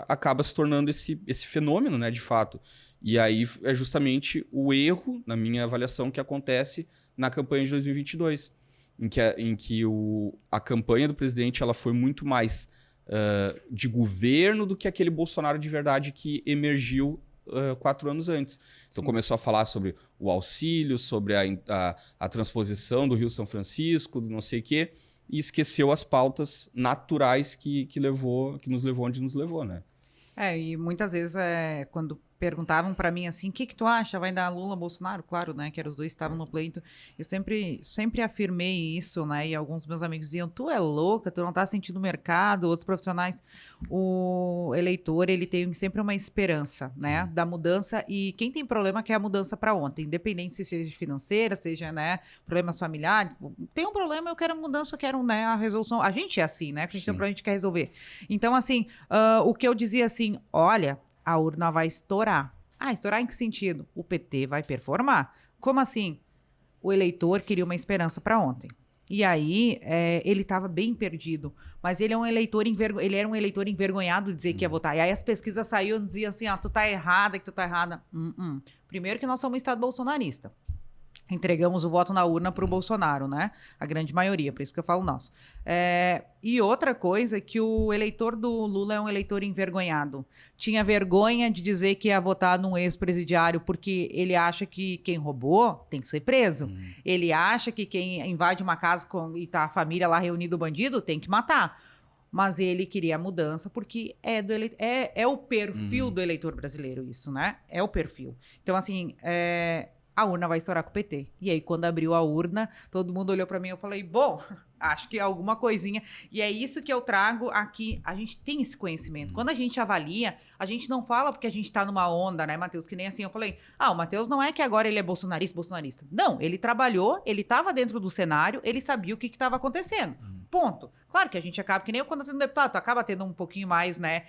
acaba se tornando esse fenômeno, né, de fato. E aí é justamente o erro, na minha avaliação, que acontece na campanha de 2022, em que a campanha do presidente ela foi muito mais de governo do que aquele Bolsonaro de verdade que emergiu 4 anos antes. Então começou a falar sobre o auxílio, sobre a transposição do Rio São Francisco, do não sei o quê, e esqueceu as pautas naturais que nos levou onde nos levou, né? E muitas vezes, quando perguntavam para mim assim, o que tu acha? Vai dar Lula, Bolsonaro? Claro, né? Que eram os dois que estavam no pleito. Eu sempre afirmei isso, né? E alguns meus amigos diziam, tu é louca, tu não tá sentindo o mercado, outros profissionais. O eleitor, ele tem sempre uma esperança, né? Da mudança. E quem tem problema quer a mudança para ontem. Independente se seja financeira, seja, né? Problemas familiares. Tem um problema, eu quero a mudança, eu quero, né? A resolução. A gente é assim, né? Porque a gente tem um problema, a gente quer resolver. Então, assim, o que eu dizia assim, olha, a urna vai estourar. Estourar em que sentido? O PT vai performar. Como assim? O eleitor queria uma esperança para ontem. E aí, ele estava bem perdido. Mas ele era um eleitor envergonhado de dizer que ia votar. E aí as pesquisas saíam e diziam assim, tu tá errada, que tu tá errada. Primeiro que nós somos um estado bolsonarista. Entregamos o voto na urna para o Bolsonaro, né? A grande maioria, por isso que eu falo nós. E outra coisa, que o eleitor do Lula é um eleitor envergonhado. Tinha vergonha de dizer que ia votar num ex-presidiário porque ele acha que quem roubou tem que ser preso. Ele acha que quem invade uma casa e tá a família lá reunida, o bandido, tem que matar. Mas ele queria a mudança porque é o perfil do eleitor brasileiro isso, né? É o perfil. Então, assim, a urna vai estourar com o PT. E aí, quando abriu a urna, todo mundo olhou para mim e eu falei, bom, acho que é alguma coisinha. E é isso que eu trago aqui. A gente tem esse conhecimento. Quando a gente avalia, a gente não fala porque a gente tá numa onda, né, Matheus? Que nem assim, eu falei, o Matheus não é que agora ele é bolsonarista. Não, ele trabalhou, ele estava dentro do cenário, ele sabia o que estava acontecendo. Ponto. Claro que a gente acaba, que nem eu quando eu tenho um deputado, tu acaba tendo um pouquinho mais, né,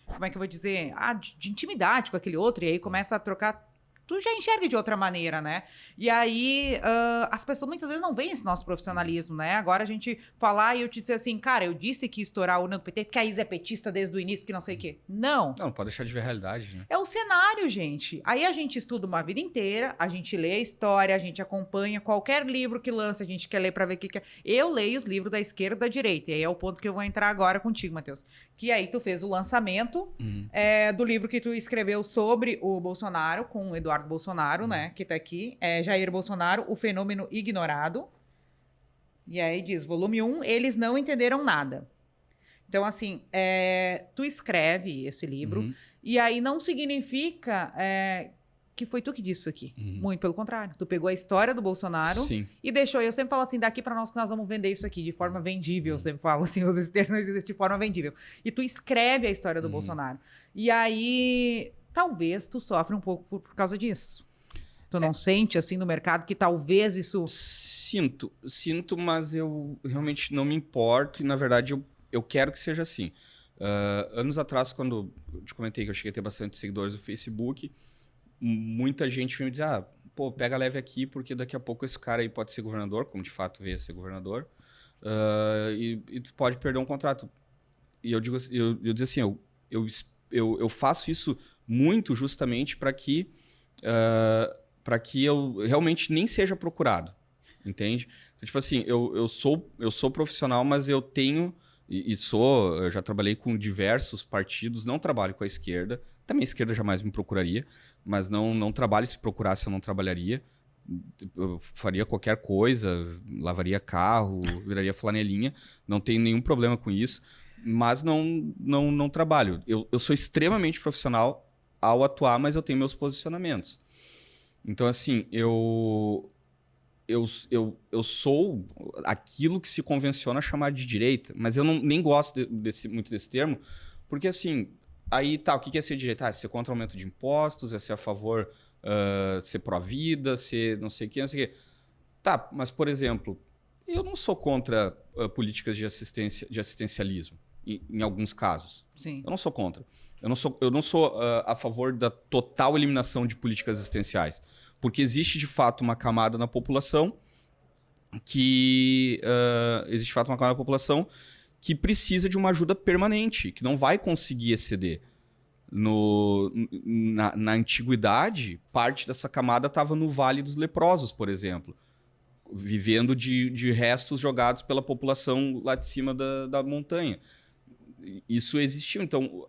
como é que eu vou dizer? De intimidade com aquele outro, e aí começa a trocar. Tu já enxerga de outra maneira, né? E aí, as pessoas muitas vezes não veem esse nosso profissionalismo, né? Agora a gente falar e eu te dizer assim, cara, eu disse que ia estourar a urna do PT porque a Isa é petista desde o início, que não sei o quê. Não. Não pode deixar de ver a realidade, né? É o cenário, gente. Aí a gente estuda uma vida inteira, a gente lê a história, a gente acompanha qualquer livro que lança, a gente quer ler pra ver o que é. Eu leio os livros da esquerda e da direita, e aí é o ponto que eu vou entrar agora contigo, Matheus. Que aí tu fez o lançamento do livro que tu escreveu sobre o Bolsonaro, com o Eduardo Bolsonaro, né, que tá aqui, Jair Bolsonaro, o fenômeno ignorado. E aí diz, volume 1, eles não entenderam nada. Então, assim, tu escreve esse livro, e aí não significa que foi tu que disse isso aqui. Muito pelo contrário. Tu pegou a história do Bolsonaro e deixou. Eu sempre falo assim, daqui pra nós que nós vamos vender isso aqui de forma vendível. Eu sempre falo assim, os externos existem de forma vendível. E tu escreve a história do Bolsonaro. E aí, talvez tu sofre um pouco por causa disso. Tu não sente, assim, no mercado que talvez isso... Sinto, mas eu realmente não me importo. E, na verdade, eu quero que seja assim. Anos atrás, quando eu te comentei que eu cheguei a ter bastante seguidores no Facebook, muita gente veio me dizer, pega leve aqui, porque daqui a pouco esse cara aí pode ser governador, como de fato veio a ser governador, e tu pode perder um contrato. E eu digo assim, eu faço isso muito justamente para que eu realmente nem seja procurado, entende? Então, tipo assim, eu sou profissional, mas eu tenho... eu já trabalhei com diversos partidos, não trabalho com a esquerda. Também a esquerda jamais me procuraria, mas não trabalho. Se procurasse, eu não trabalharia. Eu faria qualquer coisa, lavaria carro, viraria flanelinha. Não tenho nenhum problema com isso, mas não trabalho. Eu sou extremamente profissional ao atuar, mas eu tenho meus posicionamentos. Então, assim, eu sou aquilo que se convenciona chamar de direita, mas eu nem gosto muito desse termo, porque assim, aí tá, o que é ser direita? Ser contra o aumento de impostos, ser a favor, ser pró-vida, ser não sei o que, não sei o que. Tá, mas por exemplo, Eu não sou contra políticas de assistencialismo, em alguns casos. Sim. Eu não sou contra. Eu não sou a favor da total eliminação de políticas assistenciais. Porque existe, de fato, uma camada na população que precisa de uma ajuda permanente, que não vai conseguir exceder. Na antiguidade, parte dessa camada estava no Vale dos Leprosos, por exemplo, vivendo de restos jogados pela população lá de cima da montanha. Isso existiu. Então,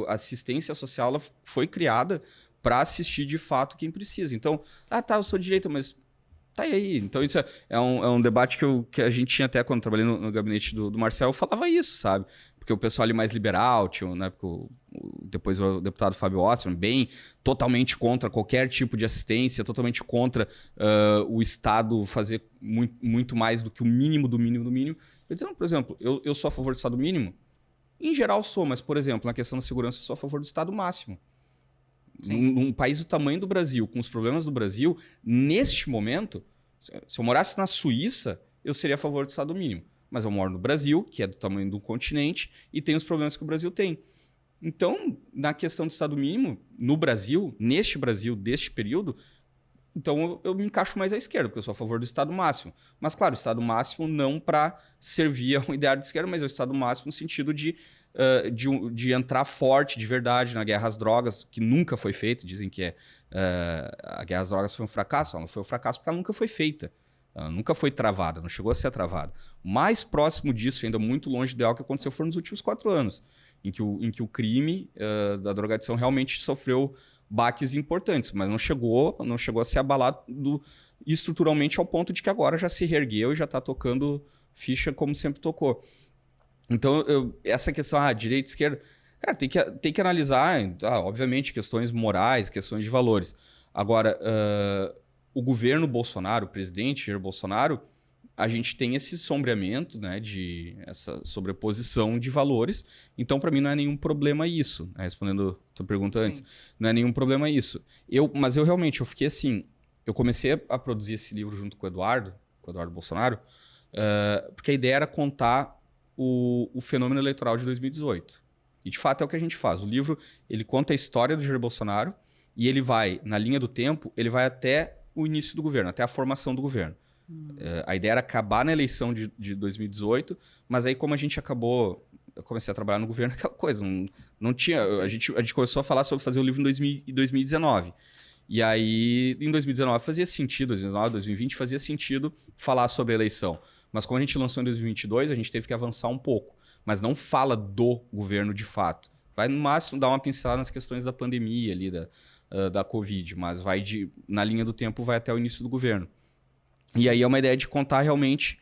a assistência social ela foi criada para assistir de fato quem precisa. Então, eu sou direita, mas tá aí. Então, isso é um debate que a gente tinha até quando trabalhei no gabinete do Marcel, eu falava isso, sabe? Porque o pessoal ali mais liberal, tinha, né, depois o deputado Fábio Osterman, totalmente contra qualquer tipo de assistência, totalmente contra o Estado fazer muito mais do que o mínimo do mínimo do mínimo. Eu dizendo, por exemplo, eu sou a favor do Estado mínimo? Em geral sou, mas, por exemplo, na questão da segurança, eu sou a favor do Estado máximo. Num país do tamanho do Brasil, com os problemas do Brasil, neste momento, se eu morasse na Suíça, eu seria a favor do Estado mínimo. Mas eu moro no Brasil, que é do tamanho do continente, e tem os problemas que o Brasil tem. Então, na questão do Estado mínimo, no Brasil, deste período, então eu me encaixo mais à esquerda, porque eu sou a favor do Estado máximo. Mas, claro, o Estado máximo não para servir a um ideário de esquerda, mas é o Estado máximo no sentido de entrar forte, de verdade, na guerra às drogas, que nunca foi feita. Dizem que a guerra às drogas foi um fracasso. Ela não foi um fracasso porque ela nunca foi feita. Ela nunca foi travada, não chegou a ser travada. O mais próximo disso, ainda muito longe do ideal que aconteceu, foi nos últimos 4 anos, em que o crime da drogadição realmente sofreu baques importantes, mas não chegou a ser abalado estruturalmente ao ponto de que agora já se reergueu e já está tocando ficha como sempre tocou. Então, essa questão, direita e esquerda, cara, tem que analisar, obviamente, questões morais, questões de valores. Agora, o governo Bolsonaro, o presidente Jair Bolsonaro, a gente tem esse sombreamento, né, essa sobreposição de valores. Então, para mim, não é nenhum problema isso. Né? Respondendo a tua pergunta antes, não é nenhum problema isso. Mas eu realmente fiquei assim. Eu comecei a produzir esse livro junto com o Eduardo Bolsonaro, porque a ideia era contar o fenômeno eleitoral de 2018. E, de fato, é o que a gente faz. O livro ele conta a história do Jair Bolsonaro e ele vai, na linha do tempo, ele vai até o início do governo, até a formação do governo. A ideia era acabar na eleição de 2018, mas aí como a gente acabou... Eu comecei a trabalhar no governo, aquela coisa, não tinha... A gente começou a falar sobre fazer o livro em 2019. E aí, em 2019 fazia sentido, 2019, 2020 fazia sentido falar sobre a eleição. Mas como a gente lançou em 2022, a gente teve que avançar um pouco. Mas não fala do governo de fato. Vai, no máximo, dar uma pincelada nas questões da pandemia ali, da Covid, mas na linha do tempo vai até o início do governo. E aí é uma ideia de contar realmente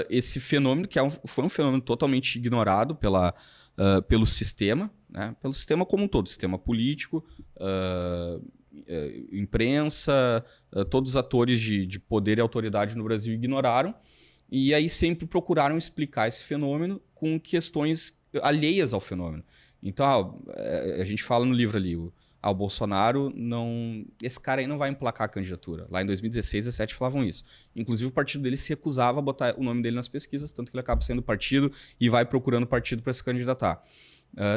esse fenômeno, que foi um fenômeno totalmente ignorado pelo sistema, né? Pelo sistema como um todo, sistema político, imprensa, todos os atores de poder e autoridade no Brasil ignoraram, e aí sempre procuraram explicar esse fenômeno com questões alheias ao fenômeno. Então, a gente fala no livro ali, o Bolsonaro não... Esse cara aí não vai emplacar a candidatura. Lá em 2016, 2017 falavam isso. Inclusive, o partido dele se recusava a botar o nome dele nas pesquisas, tanto que ele acaba sendo partido e vai procurando partido para se candidatar.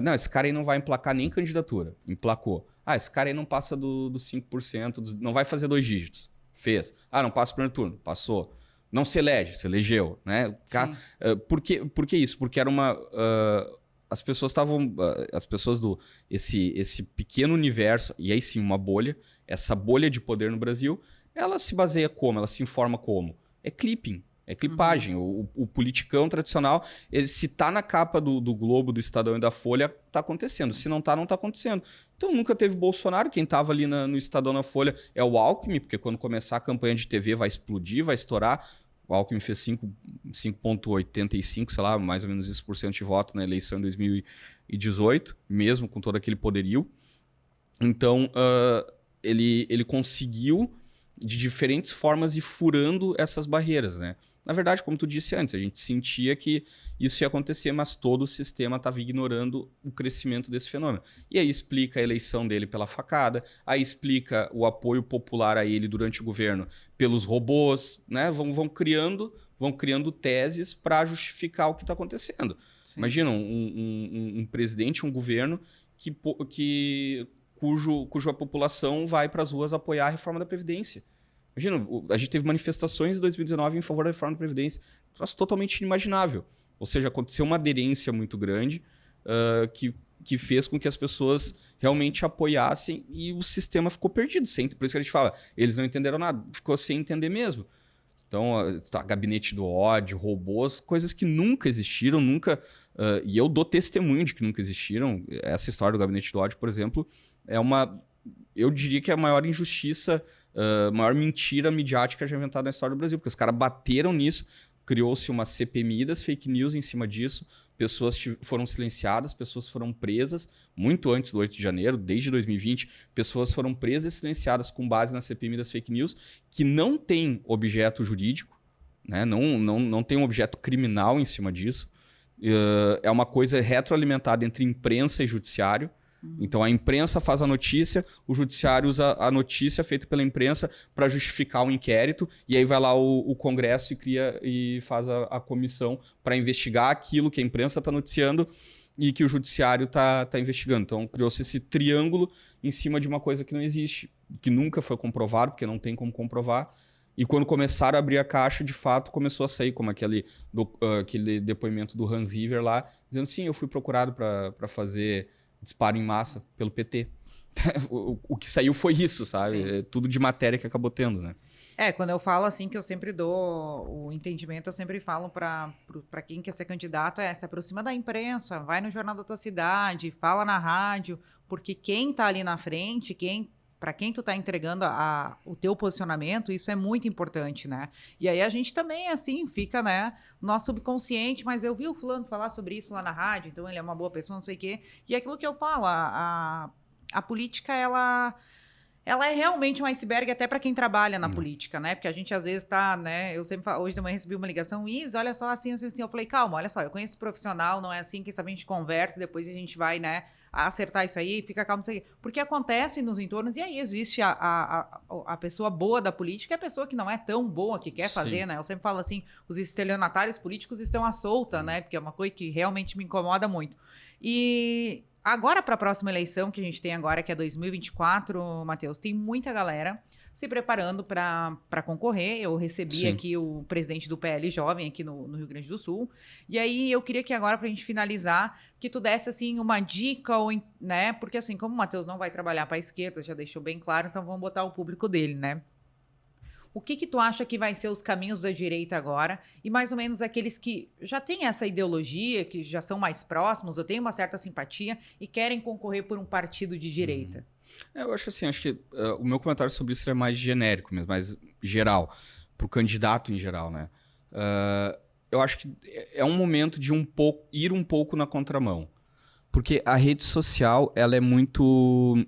Não, esse cara aí não vai emplacar nem candidatura. Emplacou. Esse cara aí não passa dos 5%, não vai fazer 2 dígitos. Fez. Não passa o primeiro turno. Passou. Não se elege, se elegeu. Né? Por que isso? Porque era uma... As pessoas esse pequeno universo, e aí sim uma bolha, essa bolha de poder no Brasil, ela se baseia como? Ela se informa como? É clipping, é clipagem. O politicão tradicional, se tá na capa do Globo, do Estadão e da Folha, tá acontecendo. Se não tá, não tá acontecendo. Então nunca teve Bolsonaro, quem tava ali no Estadão, na Folha é o Alckmin, porque quando começar a campanha de TV vai explodir, vai estourar. O Alckmin fez 5,85, sei lá, mais ou menos isso por cento de voto na eleição em 2018, mesmo com todo aquele poderio. Então, ele conseguiu, de diferentes formas, ir furando essas barreiras, né? Na verdade, como tu disse antes, a gente sentia que isso ia acontecer, mas todo o sistema estava ignorando o crescimento desse fenômeno. E aí explica a eleição dele pela facada, aí explica o apoio popular a ele durante o governo pelos robôs, né? Vão criando vão criando teses para justificar o que está acontecendo. Sim. Imagina um presidente, um governo cuja população vai para as ruas apoiar a reforma da Previdência. Imagina, a gente teve manifestações em 2019 em favor da reforma da Previdência. Um troço totalmente inimaginável. Ou seja, aconteceu uma aderência muito grande que fez com que as pessoas realmente apoiassem e o sistema ficou perdido. Por isso que a gente fala, eles não entenderam nada, ficou sem entender mesmo. Então, gabinete do ódio, robôs, coisas que nunca existiram, e eu dou testemunho de que nunca existiram. Essa história do gabinete do ódio, por exemplo, eu diria que é a maior injustiça, maior mentira midiática já inventada na história do Brasil, porque os caras bateram nisso, criou-se uma CPMI das fake news em cima disso, pessoas foram silenciadas, pessoas foram presas, muito antes do 8 de janeiro, desde 2020, pessoas foram presas e silenciadas com base na CPMI das fake news, que não tem objeto jurídico, né? Não tem um objeto criminal em cima disso. É uma coisa retroalimentada entre imprensa e judiciário. Então a imprensa faz a notícia, o judiciário usa a notícia feita pela imprensa para justificar um inquérito, e aí vai lá o Congresso e cria e faz a comissão para investigar aquilo que a imprensa está noticiando e que o judiciário está investigando. Então criou-se esse triângulo em cima de uma coisa que não existe, que nunca foi comprovado, porque não tem como comprovar. E quando começaram a abrir a caixa, de fato, começou a sair, como aquele depoimento do Hans River lá, dizendo, sim, eu fui procurado para fazer disparo em massa pelo PT. O que saiu foi isso, sabe? É tudo de matéria que acabou tendo, né? Quando eu falo assim, que eu sempre dou o entendimento, eu sempre falo para quem quer ser candidato, se aproxima da imprensa, vai no jornal da tua cidade, fala na rádio, porque quem tá ali na frente, para quem tu tá entregando o teu posicionamento, isso é muito importante, né? E aí a gente também, assim, fica, né, no nosso subconsciente, mas eu vi o fulano falar sobre isso lá na rádio, então ele é uma boa pessoa, não sei o quê. E é aquilo que eu falo, a política, ela é realmente um iceberg até para quem trabalha na política, né? Porque a gente às vezes tá, né? Eu sempre falo, hoje de manhã recebi uma ligação, olha só, assim. Eu falei, calma, olha só, eu conheço profissional, não é assim, quem sabe a gente conversa, depois a gente vai, né, acertar isso aí, fica calmo, não sei o quê. Porque acontece nos entornos, e aí existe a pessoa boa da política e a pessoa que não é tão boa, que quer fazer, né? Eu sempre falo assim, os estelionatários políticos estão à solta, né? Porque é uma coisa que realmente me incomoda muito. E agora, para a próxima eleição que a gente tem agora, que é 2024, Matheus, tem muita galera se preparando para concorrer. Eu recebi aqui o presidente do PL Jovem aqui no Rio Grande do Sul. E aí eu queria que agora, para a gente finalizar, que tu desse assim, uma dica, né? Porque assim, como o Matheus não vai trabalhar para a esquerda, já deixou bem claro, então vamos botar o público dele, né? O que tu acha que vai ser os caminhos da direita agora? E mais ou menos aqueles que já têm essa ideologia, que já são mais próximos, ou têm uma certa simpatia e querem concorrer por um partido de direita. Eu acho assim, que o meu comentário sobre isso é mais genérico mesmo, mais geral, para o candidato em geral, né? Eu acho que é um momento de ir um pouco na contramão. Porque a rede social, ela é muito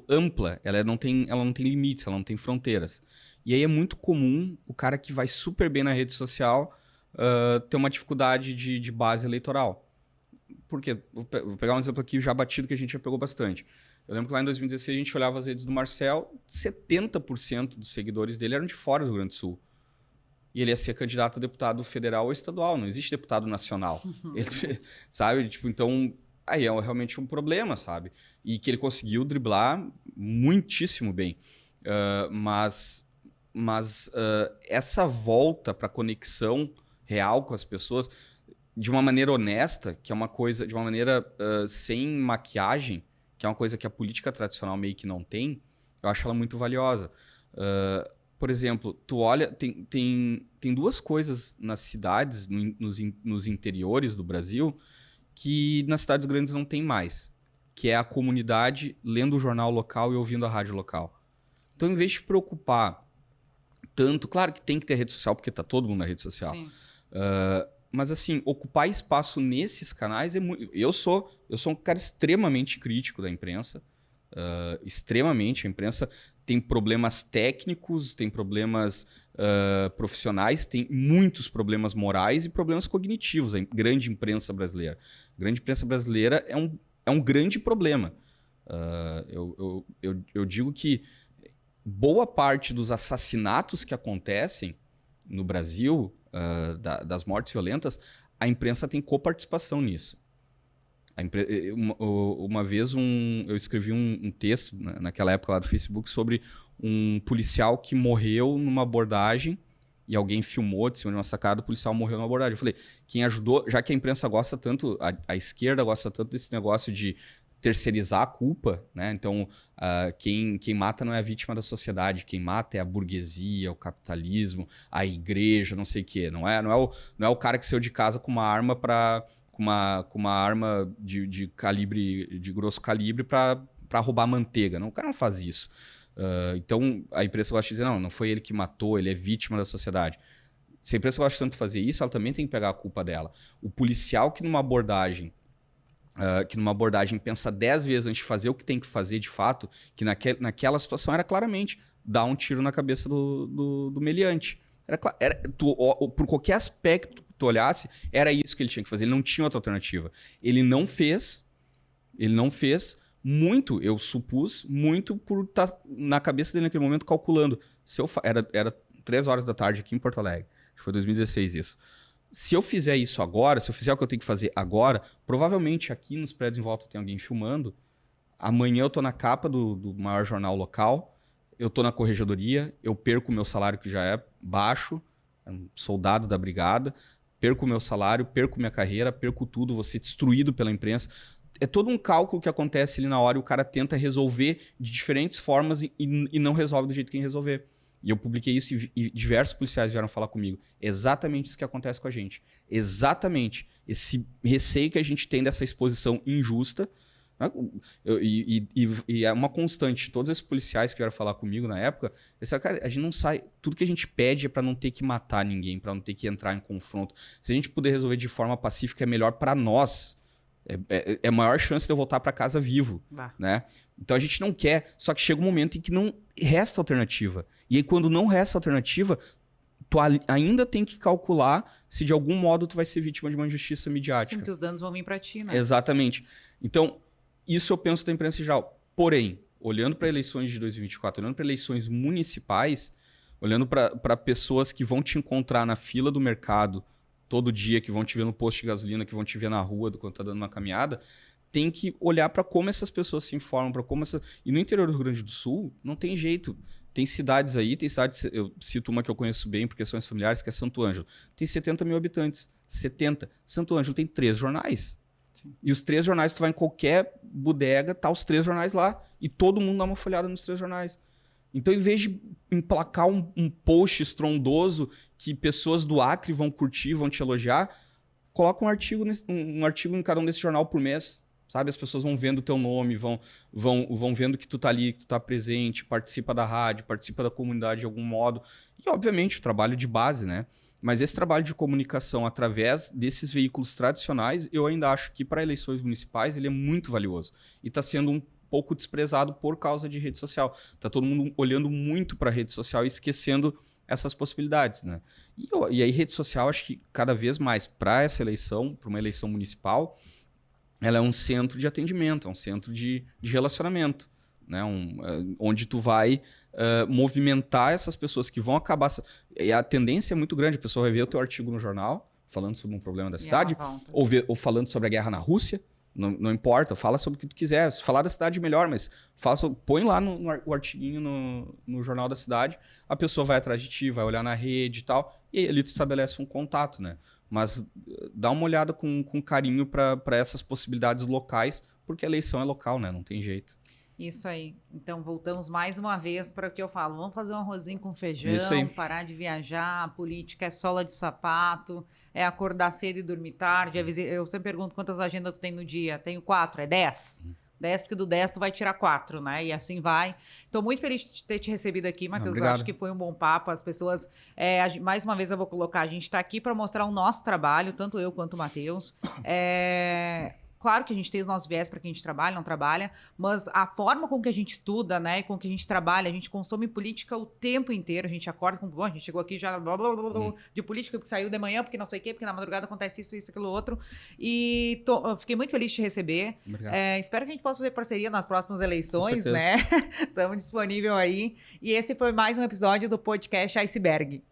ampla, ela não tem limites, ela não tem fronteiras. E aí é muito comum o cara que vai super bem na rede social ter uma dificuldade de base eleitoral. Por quê? Vou pegar um exemplo aqui já batido que a gente já pegou bastante. Eu lembro que lá em 2016 a gente olhava as redes do Marcel, 70% dos seguidores dele eram de fora do Rio Grande do Sul. E ele ia ser candidato a deputado federal ou estadual, não existe deputado nacional. Ele, sabe? Então, aí é realmente um problema, sabe? E que ele conseguiu driblar muitíssimo bem. Mas essa volta para conexão real com as pessoas, de uma maneira honesta, que é uma coisa, de uma maneira sem maquiagem, que é uma coisa que a política tradicional meio que não tem, eu acho ela muito valiosa. Por exemplo, tu olha, tem duas coisas nas cidades, nos interiores do Brasil, que nas cidades grandes não tem mais, que é a comunidade lendo o jornal local e ouvindo a rádio local. Então, em vez de te preocupar tanto, claro que tem que ter rede social, porque está todo mundo na rede social. Mas, assim, ocupar espaço nesses canais é muito... Eu sou um cara extremamente crítico da imprensa. Extremamente. A imprensa tem problemas técnicos, tem problemas profissionais, tem muitos problemas morais e problemas cognitivos. A grande imprensa brasileira. A grande imprensa brasileira é um grande problema. Eu digo que boa parte dos assassinatos que acontecem no Brasil, das mortes violentas, a imprensa tem coparticipação nisso. Uma vez eu escrevi um texto, naquela época lá do Facebook, sobre um policial que morreu numa abordagem e alguém filmou de cima de uma sacada, o policial morreu numa abordagem. Eu falei, quem ajudou, já que a imprensa gosta tanto, a esquerda gosta tanto desse negócio de terceirizar a culpa, né? Então, quem mata não é a vítima da sociedade, quem mata é a burguesia, o capitalismo, a igreja, não sei o quê. Não é o cara que saiu de casa com uma arma com uma arma de grosso calibre para roubar manteiga. Não, o cara não faz isso. Então, a imprensa gosta de dizer, não foi ele que matou, ele é vítima da sociedade. Se a imprensa gosta tanto de fazer isso, ela também tem que pegar a culpa dela. O policial que numa abordagem pensa 10 vezes antes de fazer o que tem que fazer de fato, que naquela situação era claramente dar um tiro na cabeça do meliante. Por qualquer aspecto que tu olhasse, era isso que ele tinha que fazer. Ele não tinha outra alternativa. Ele não fez muito, eu supus, muito por estar na cabeça dele naquele momento calculando. Era 3 horas da tarde aqui em Porto Alegre. Acho que foi 2016 isso. Se eu fizer isso agora, se eu fizer o que eu tenho que fazer agora, provavelmente aqui nos prédios em volta tem alguém filmando. Amanhã eu tô na capa do maior jornal local, eu tô na corregedoria, eu perco o meu salário que já é baixo, um soldado da brigada, perco o meu salário, perco minha carreira, perco tudo, vou ser destruído pela imprensa. É todo um cálculo que acontece ali na hora e o cara tenta resolver de diferentes formas e não resolve do jeito que tem que resolver. E eu publiquei isso e diversos policiais vieram falar comigo. Exatamente isso que acontece com a gente. Exatamente. Esse receio que a gente tem dessa exposição injusta. Né? E é uma constante. Todos esses policiais que vieram falar comigo na época, eles falaram, cara, a gente não sai. Tudo que a gente pede é para não ter que matar ninguém, para não ter que entrar em confronto. Se a gente puder resolver de forma pacífica, é melhor para nós. É a maior chance de eu voltar para casa vivo, né? Então a gente não quer, só que chega um momento em que não resta alternativa. E aí quando não resta alternativa, tu ainda tem que calcular se de algum modo tu vai ser vítima de uma injustiça midiática. Sim, que os danos vão vir para ti, né? Exatamente. Então, isso eu penso da imprensa em geral. Porém, olhando para eleições de 2024, olhando para eleições municipais, olhando para pessoas que vão te encontrar na fila do mercado todo dia, que vão te ver no posto de gasolina, que vão te ver na rua quando tá dando uma caminhada, tem que olhar para como essas pessoas se informam, para como E no interior do Rio Grande do Sul, não tem jeito. Tem cidades aí, eu cito uma que eu conheço bem por questões familiares, que é Santo Ângelo. Tem 70 mil habitantes. 70. Santo Ângelo tem 3 jornais. Sim. E os 3 jornais, tu vai em qualquer bodega, tá os 3 jornais lá. E todo mundo dá uma folhada nos 3 jornais. Então, em vez de emplacar um post estrondoso que pessoas do Acre vão curtir, vão te elogiar, coloca um artigo em cada um desse jornal por mês, sabe? As pessoas vão vendo o teu nome, vão vendo que tu tá ali, que tu tá presente, participa da rádio, participa da comunidade de algum modo. E, obviamente, o trabalho de base, né? Mas esse trabalho de comunicação através desses veículos tradicionais, eu ainda acho que para eleições municipais ele é muito valioso. E está sendo um pouco desprezado por causa de rede social. Tá todo mundo olhando muito para a rede social e esquecendo essas possibilidades, né? E aí rede social, acho que cada vez mais para essa eleição, para uma eleição municipal, ela é um centro de atendimento, é um centro de relacionamento, né? Onde tu vai movimentar essas pessoas que vão acabar... E a tendência é muito grande, a pessoa vai ver o teu artigo no jornal, falando sobre um problema da cidade, ou falando sobre a guerra na Rússia. Não importa, fala sobre o que tu quiser. Se falar da cidade, melhor, mas põe lá o artiguinho no jornal da cidade, a pessoa vai atrás de ti, vai olhar na rede e tal, e ali tu estabelece um contato, né? Mas dá uma olhada com carinho para essas possibilidades locais, porque a eleição é local, né? Não tem jeito. Isso aí. Então, voltamos mais uma vez para o que eu falo. Vamos fazer um arrozinho com feijão, parar de viajar, a política é sola de sapato, é acordar cedo e dormir tarde. Eu sempre pergunto quantas agendas tu tem no dia. Tenho 4, é 10? 10, porque do 10 tu vai tirar 4, né? E assim vai. Estou muito feliz de ter te recebido aqui, Matheus. Eu acho que foi um bom papo. As pessoas, mais uma vez eu vou colocar, a gente está aqui para mostrar o nosso trabalho, tanto eu quanto o Matheus. Claro que a gente tem os nossos viés para quem a gente trabalha, não trabalha, mas a forma com que a gente estuda, né, e com que a gente trabalha, a gente consome política o tempo inteiro, a gente acorda com... Bom, a gente chegou aqui já de política, porque saiu de manhã, porque não sei o quê, porque na madrugada acontece isso, aquilo, outro. E eu fiquei muito feliz de te receber. Espero que a gente possa fazer parceria nas próximas eleições, né? Estamos disponíveis aí. E esse foi mais um episódio do podcast Iceberg.